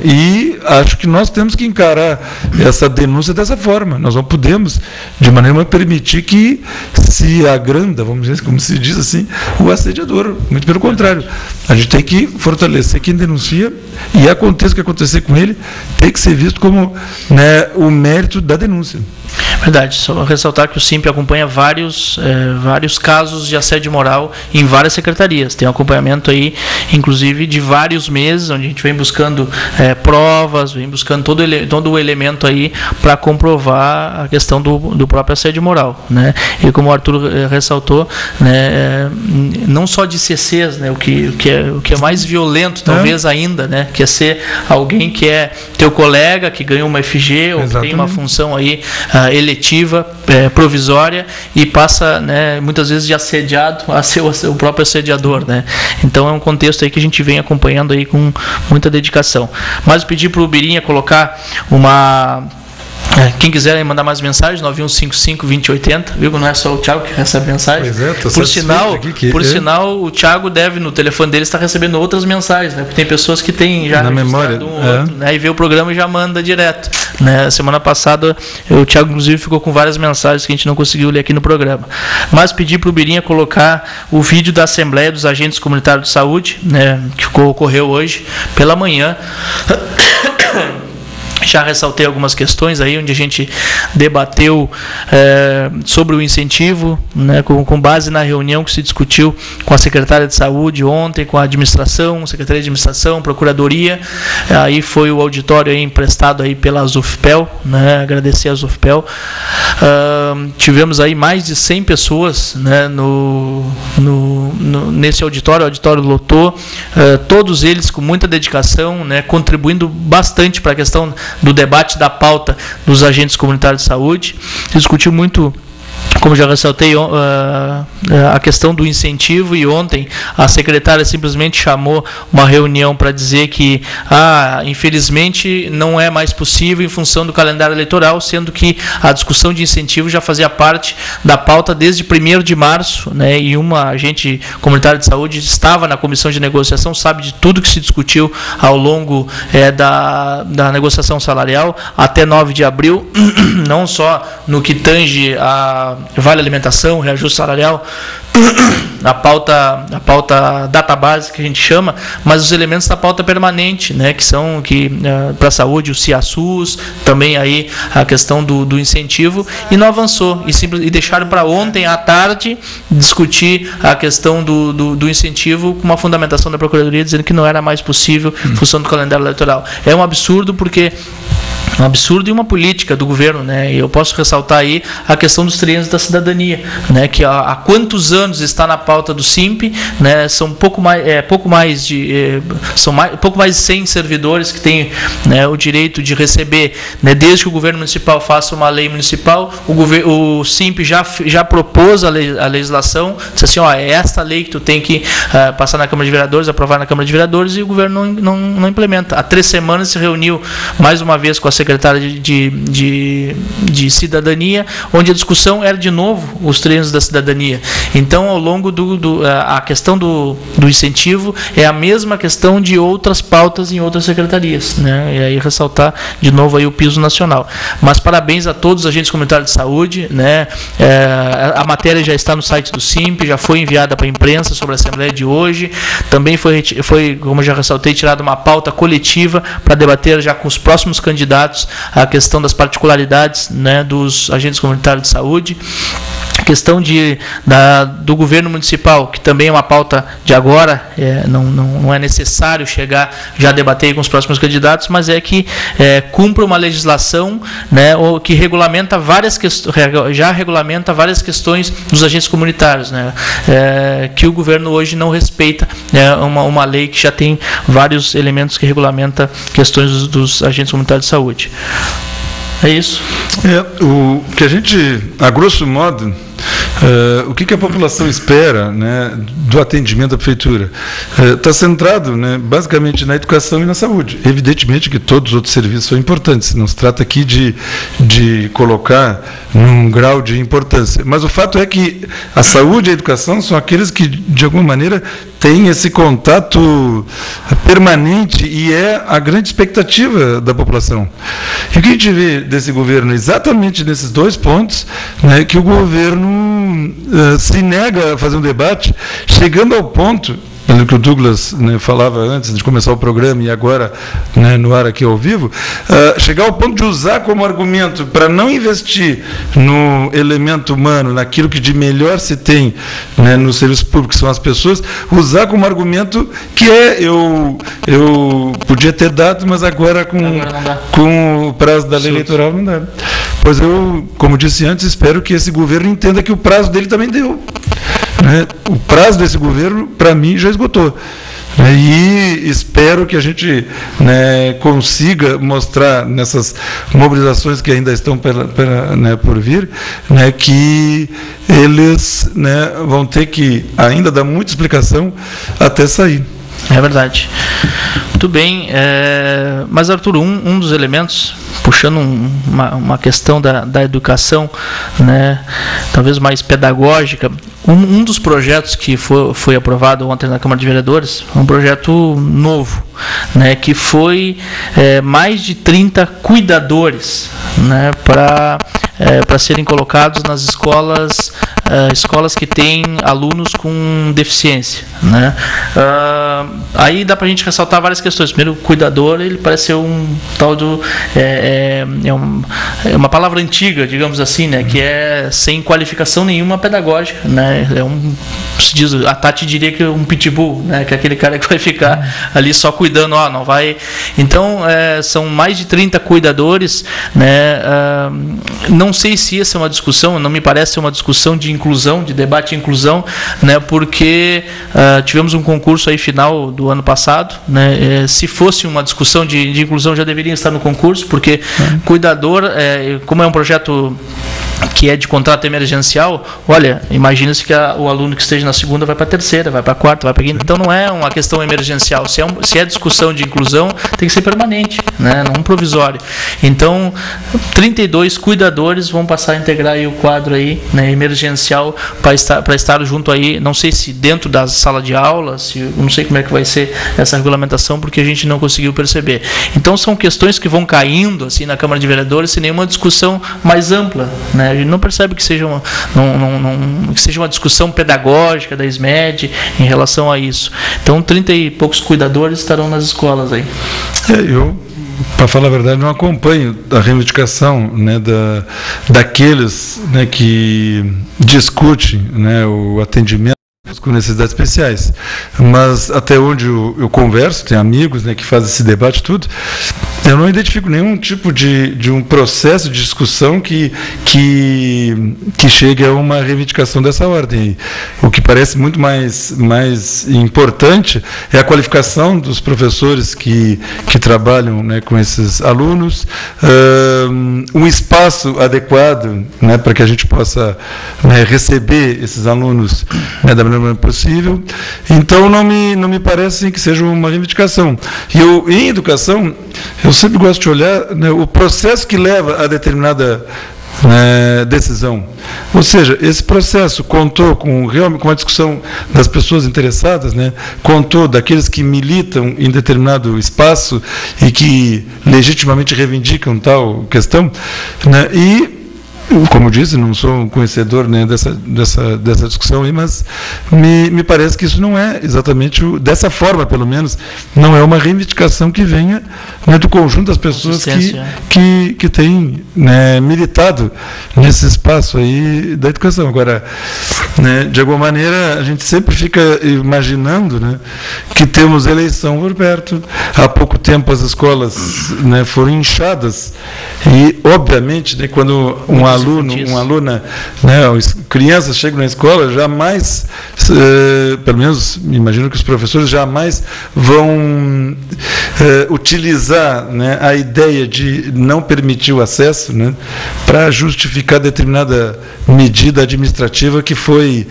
E acho que nós temos que encarar essa denúncia dessa forma. Nós não podemos, de maneira a permitir que se agranda, vamos dizer, como se diz assim, o assediador. Muito pelo contrário. A gente tem que fortalecer quem denuncia, e aconteça o que acontecer com ele, tem que ser visto como, né, o mérito da denúncia. Verdade, só ressaltar que o SIMP acompanha vários casos de assédio moral em várias secretarias. Tem um acompanhamento aí, inclusive, de vários meses, onde a gente vem buscando provas, vem buscando todo o elemento aí para comprovar a questão do próprio assédio moral, né? E como o Arthur ressaltou, né, não só de CCs, né, o que é mais violento, talvez ainda, né, que é ser alguém que é teu colega, que ganhou uma FG, ou que tem uma função aí eletiva, provisória, e passa, né, muitas vezes de assediado a ser o próprio assediador, né? Então é um contexto aí que a gente vem acompanhando aí com muita dedicação. Mas pedir para o Birinha colocar uma... Quem quiser mandar mais mensagens, 9155-2080, viu? Não é só o Thiago que recebe mensagem. Pois é, por sinal, o Thiago deve, no telefone dele, estar recebendo outras mensagens, né? Porque tem pessoas que têm já na memória, outro, né? E vê o programa e já manda direto, né? Semana passada, o Thiago, inclusive, ficou com várias mensagens que a gente não conseguiu ler aqui no programa. Mas pedir para o Birinha colocar o vídeo da Assembleia dos Agentes Comunitários de Saúde, né? Que ocorreu hoje pela manhã. Já ressaltei algumas questões aí, onde a gente debateu sobre o incentivo, né, com base na reunião que se discutiu com a secretária de Saúde ontem, com a administração, Secretaria de Administração, Procuradoria. Aí foi o auditório aí emprestado aí pela Zufpel, né, agradecer a Zufpel. Tivemos aí mais de 100 pessoas, né, nesse auditório. O auditório lotou, todos eles com muita dedicação, né, contribuindo bastante para a questão do debate da pauta dos agentes comunitários de saúde. Se discutiu muito, como já ressaltei, a questão do incentivo, e ontem a secretária simplesmente chamou uma reunião para dizer que, infelizmente, não é mais possível em função do calendário eleitoral, sendo que a discussão de incentivo já fazia parte da pauta desde 1º de março, né, e uma agente comunitária de saúde estava na comissão de negociação, sabe de tudo que se discutiu ao longo da negociação salarial até 9 de abril, não só no que tange a Vale Alimentação, reajuste salarial, a pauta database que a gente chama, mas os elementos da pauta permanente, né, que são para a saúde, o CIASUS, também aí a questão do incentivo, e não avançou, e deixaram para ontem à tarde discutir a questão do incentivo com uma fundamentação da Procuradoria dizendo que não era mais possível em função do calendário eleitoral. É um absurdo, porque um absurdo, e uma política do governo, né? E eu posso ressaltar aí a questão dos triênios da cidadania, né? Que há quantos anos está na pauta do SIMP, né? São pouco mais de 100 servidores que têm, né, o direito de receber, né? Desde que o governo municipal faça uma lei municipal, o SIMP já propôs a legislação, disse assim, é esta lei que tu tem que passar na Câmara de Vereadores, aprovar na Câmara de Vereadores, e o governo não implementa. Há 3 semanas se reuniu mais uma vez com a secretária de Cidadania, onde a discussão era de novo os treinos da cidadania. Então, ao longo a questão do incentivo é a mesma questão de outras pautas em outras secretarias, né? E aí ressaltar de novo aí o piso nacional. Mas parabéns a todos os agentes comunitários de saúde, né? A matéria já está no site do SIMP, já foi enviada para a imprensa sobre a Assembleia de hoje. Também foi, como já ressaltei, tirada uma pauta coletiva para debater já com os próximos candidatos a questão das particularidades, né, dos agentes comunitários de saúde. A questão do governo municipal, que também é uma pauta de agora, não é necessário chegar já a debater com os próximos candidatos, mas que cumpra uma legislação, né, que regulamenta já regulamenta várias questões dos agentes comunitários, né, que o governo hoje não respeita, uma lei que já tem vários elementos que regulamenta questões dos agentes comunitários de saúde. É isso. O que a gente, a grosso modo, O que a população espera, né, do atendimento da prefeitura? Está centrado, né, basicamente na educação e na saúde. Evidentemente que todos os outros serviços são importantes, não se trata aqui de colocar num grau de importância, mas o fato é que a saúde e a educação são aqueles que, de alguma maneira, têm esse contato permanente e é a grande expectativa da população. E o que a gente vê desse governo, exatamente nesses dois pontos, né, que o governo se nega a fazer um debate, chegando ao ponto, pelo que o Douglas, né, falava antes de começar o programa e agora, né, no ar aqui ao vivo, chegar ao ponto de usar como argumento para não investir no elemento humano, naquilo que de melhor se tem, né, no serviço público, que são as pessoas, usar como argumento que eu podia ter dado, mas agora com o prazo da lei eleitoral não dá. Pois eu, como disse antes, espero que esse governo entenda que o prazo dele também deu. Né? O prazo desse governo, para mim, já esgotou. E espero que a gente, né, consiga mostrar nessas mobilizações que ainda estão né, por vir, né, que eles, né, vão ter que ainda dar muita explicação até sair. É verdade. Muito bem. Mas, Arthur, um dos elementos, puxando uma questão da educação, né, talvez mais pedagógica, um dos projetos que foi aprovado ontem na Câmara de Vereadores, um projeto novo, né, que foi mais de 30 cuidadores, né, para serem colocados nas escolas que têm alunos com deficiência, né. Aí dá para a gente ressaltar várias questões. Primeiro, o cuidador, ele parece ser um tal do uma palavra antiga, digamos assim, né, que é sem qualificação nenhuma pedagógica, né. Se diz, a Tati diria que é um pitbull, né, que é aquele cara que vai ficar ali só cuidando, não vai. Então, são mais de 30 cuidadores, né. Não sei se essa é uma discussão, não me parece ser uma discussão de inclusão, de debate de inclusão, né, porque tivemos um concurso aí final do ano passado, né, se fosse uma discussão de inclusão já deveria estar no concurso, porque cuidador, como é um projeto que é de contrato emergencial, olha, imagina-se que o aluno que esteja na segunda vai para a terceira, vai para a quarta, vai para a quinta, então não é uma questão emergencial, se é discussão de inclusão, tem que ser permanente, né, não provisório. Então, 32 cuidadores vão passar a integrar aí o quadro aí, né, emergencial para estar junto aí, não sei se dentro da sala de aula, não sei como é que vai ser essa regulamentação, porque a gente não conseguiu perceber. Então, são questões que vão caindo assim na Câmara de Vereadores sem nenhuma discussão mais ampla, né? A gente não percebe que seja uma discussão pedagógica da SMED em relação a isso. Então, 30 e poucos cuidadores estarão nas escolas aí. Eu, para falar a verdade, não acompanho a reivindicação, né, daqueles, né, que discutem, né, o atendimento com necessidades especiais, mas até onde eu converso, tem amigos, né, que fazem esse debate tudo, eu não identifico nenhum tipo de um processo de discussão que chegue a uma reivindicação dessa ordem. O que parece muito mais importante é a qualificação dos professores que trabalham, né, com esses alunos, um espaço adequado, né, para que a gente possa, né, receber esses alunos, né, da melhor maneira possível. Então, não me parece que seja uma reivindicação. E em educação, eu sempre gosto de olhar, né, o processo que leva a determinada, né, decisão. Ou seja, esse processo contou com a discussão das pessoas interessadas, né, contou daqueles que militam em determinado espaço e que legitimamente reivindicam tal questão, né, e, como eu disse, não sou um conhecedor, né, dessa discussão aí, mas me parece que isso não é exatamente, dessa forma, pelo menos, não é uma reivindicação que venha, né, do conjunto das pessoas que têm, né, militado nesse espaço aí da educação. Agora, né, de alguma maneira, a gente sempre fica imaginando, né, que temos eleição por perto. Há pouco tempo as escolas, né, foram inchadas e, obviamente, né, quando um aluno uma aluna, né, crianças chegam na escola, jamais, pelo menos imagino que os professores jamais vão utilizar, né, a ideia de não permitir o acesso, né, para justificar determinada medida administrativa que foi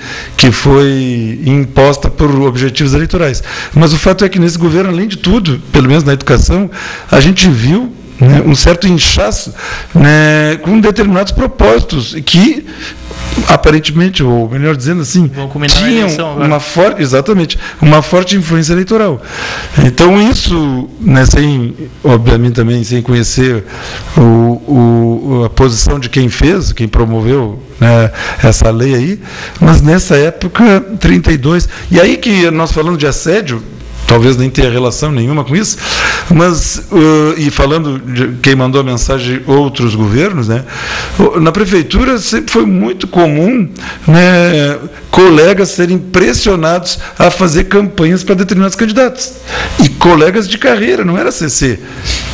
imposta por objetivos eleitorais. Mas o fato é que nesse governo, além de tudo, pelo menos na educação, a gente viu, né, um certo inchaço, né, com determinados propósitos que aparentemente, ou melhor dizendo assim, tinham uma forte influência eleitoral. Então isso, né, obviamente também sem conhecer a posição de quem fez, quem promoveu, né, essa lei aí, mas nessa época, 32, e aí que nós falando de assédio, talvez nem tenha relação nenhuma com isso, mas, e falando de quem mandou a mensagem, outros governos, né, na prefeitura sempre foi muito comum, né, colegas serem pressionados a fazer campanhas para determinados candidatos. E colegas de carreira, não era CC.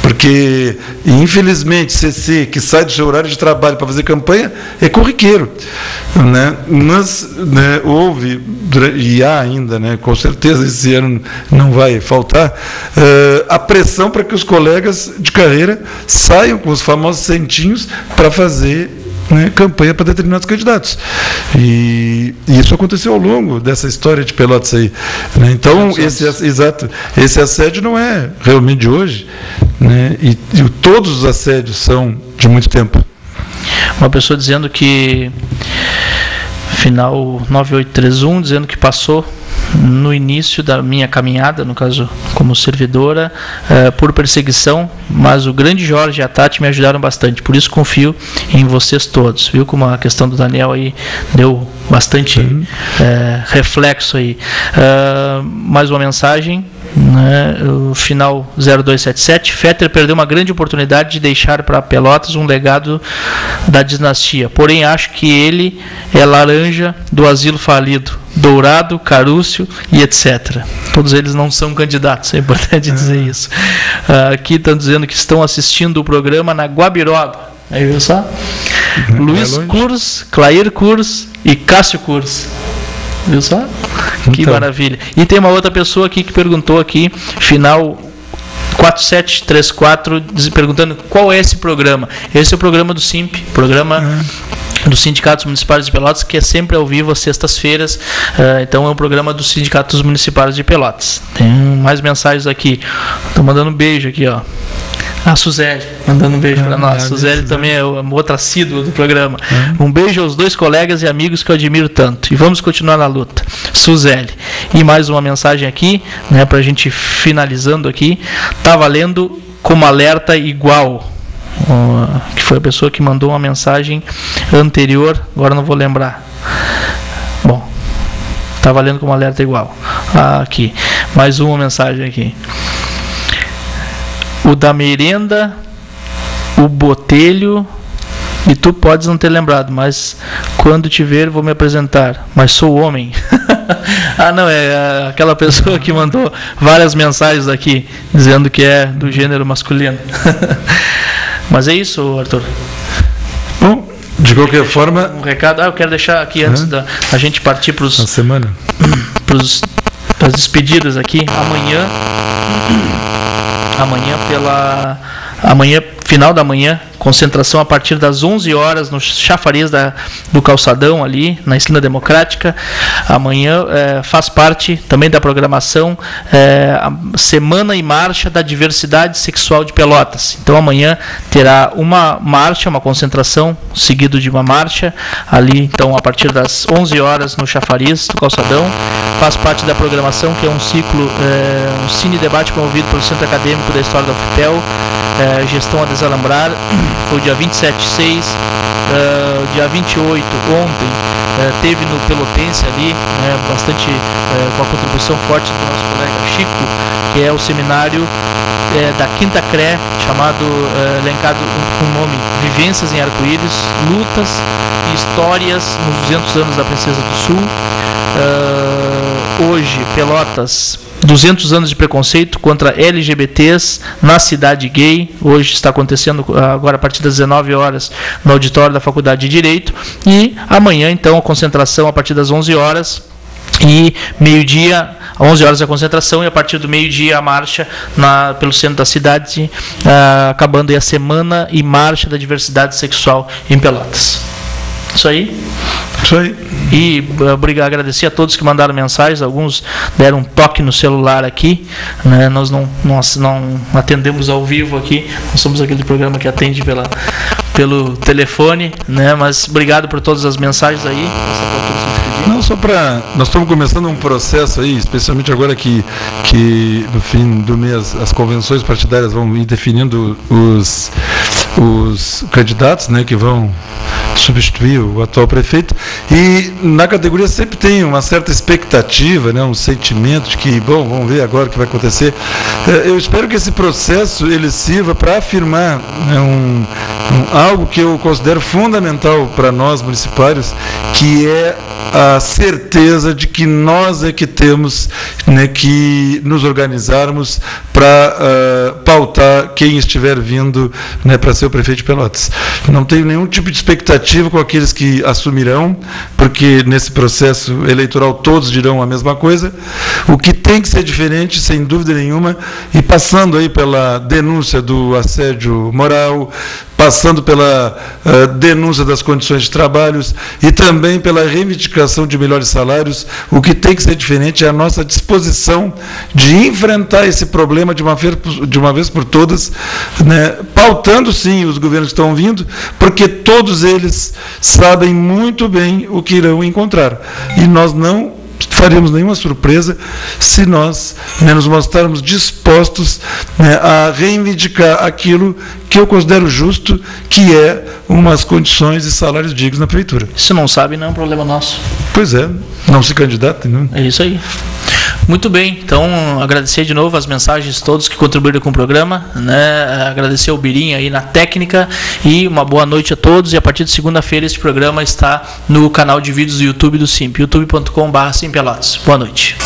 Porque, infelizmente, CC, que sai do seu horário de trabalho para fazer campanha, é corriqueiro. Né? Mas, né, houve, e há ainda, né, com certeza esse ano não vai faltar, a pressão para que os colegas de carreira saiam com os famosos centinhos para fazer, né, campanha para determinados candidatos. E isso aconteceu ao longo dessa história de Pelotas aí. Né? Então, esse assédio não é realmente de hoje, né? E todos os assédios são de muito tempo. Uma pessoa dizendo que, final 9831, dizendo que passou no início da minha caminhada, no caso como servidora, por perseguição, mas o grande Jorge e a Tati me ajudaram bastante, por isso confio em vocês todos. Viu como a questão do Daniel aí deu bastante reflexo aí. Mais uma mensagem, né, o final 0277, Fetter perdeu uma grande oportunidade de deixar para Pelotas um legado da dinastia, porém acho que ele é laranja do asilo falido, Dourado, Carúcio e etc. Todos eles não são candidatos, é importante dizer isso. Aqui estão dizendo que estão assistindo o programa na Guabiroba. Aí, viu só? Luiz Curs, Clair Curs e Cássio Curs. Viu só? Que maravilha. E tem uma outra pessoa aqui que perguntou aqui, final 4734, perguntando qual é esse programa. Esse é o programa do SIMP, programa dos Sindicatos Municipais de Pelotas, que é sempre ao vivo às sextas-feiras. Então é um programa dos Sindicatos Municipais de Pelotas. Tem mais mensagens aqui. Estou mandando um beijo aqui, ó. A Suzeli, mandando um beijo para nós. Suzeli também é uma outra assídua do programa. Um beijo aos dois colegas e amigos que eu admiro tanto. E vamos continuar na luta. Suzeli. E mais uma mensagem aqui, né, para a gente finalizando aqui. Tá valendo como alerta igual. Que foi a pessoa que mandou uma mensagem anterior, agora não vou lembrar. Bom, tá valendo como alerta igual. Aqui, mais uma mensagem aqui. O da merenda, o botelho, e tu podes não ter lembrado, mas quando te ver vou me apresentar, mas sou homem. Não, é aquela pessoa que mandou várias mensagens aqui, dizendo que é do gênero masculino. Mas é isso, Arthur. Bom, de qualquer forma, um recado. Eu quero deixar aqui antes da a gente partir para as despedidas aqui. Amanhã, final da manhã, concentração a partir das 11 horas no chafariz do Calçadão ali, na Esquina Democrática. Amanhã faz parte também da programação a Semana e Marcha da Diversidade Sexual de Pelotas. Então amanhã terá uma marcha, uma concentração, seguido de uma marcha, ali então a partir das 11 horas no chafariz do Calçadão. Faz parte da programação, que é um ciclo, um cine-debate promovido pelo Centro Acadêmico da História da UFPEL, Gestão a Desalambrar. Foi o dia 27/6, dia 28 ontem, teve no Pelotense ali, bastante com a contribuição forte do nosso colega Chico, que é o seminário da Quinta CRE, chamado, elencado com o nome Vivências em Arco-Íris, Lutas e Histórias nos 200 anos da Princesa do Sul. hoje, Pelotas, 200 anos de preconceito contra LGBTs na cidade gay. Hoje está acontecendo agora a partir das 19 horas no auditório da Faculdade de Direito. E amanhã, então, a concentração a partir das 11 horas. E meio-dia, 11 horas a concentração, e a partir do meio-dia a marcha pelo centro da cidade, acabando aí a Semana e Marcha da Diversidade Sexual em Pelotas. Isso aí. Isso aí. E agradecer a todos que mandaram mensagens. Alguns deram um toque no celular aqui, né? Nós não atendemos ao vivo aqui. Nós somos aquele programa que atende pelo telefone, né? Mas obrigado por todas as mensagens aí. Não, só para... Nós estamos começando um processo aí, especialmente agora que no fim do mês as convenções partidárias vão ir definindo os candidatos, né, que vão substituir o atual prefeito, e na categoria sempre tem uma certa expectativa, né, um sentimento de que, bom, vamos ver agora o que vai acontecer. Eu espero que esse processo ele sirva para afirmar, né, algo que eu considero fundamental para nós municipários, que é a certeza de que nós é que temos, né, que nos organizarmos para pautar quem estiver vindo, né, para ser o prefeito de Pelotas. Não tenho nenhum tipo de expectativa com aqueles que assumirão, porque nesse processo eleitoral todos dirão a mesma coisa. O que tem que ser diferente, sem dúvida nenhuma, e passando aí pela denúncia do assédio moral, passando pela denúncia das condições de trabalhos e também pela reivindicação de melhores salários, o que tem que ser diferente é a nossa disposição de enfrentar esse problema de uma vez por todas, né, pautando sim os governos que estão vindo, porque todos eles sabem muito bem o que irão encontrar. E nós não faremos nenhuma surpresa se nós, né, nos mostrarmos dispostos, né, a reivindicar aquilo que eu considero justo, que é umas condições e salários dignos na prefeitura. Se não sabe, não é um problema nosso. Pois é, não se candidata, não. É isso aí. Muito bem, então agradecer de novo as mensagens de todos que contribuíram com o programa, né? Agradecer ao Birim aí na técnica e uma boa noite a todos. E a partir de segunda-feira esse programa está no canal de vídeos do YouTube do Simp, youtube.com/Simpelotas. Boa noite.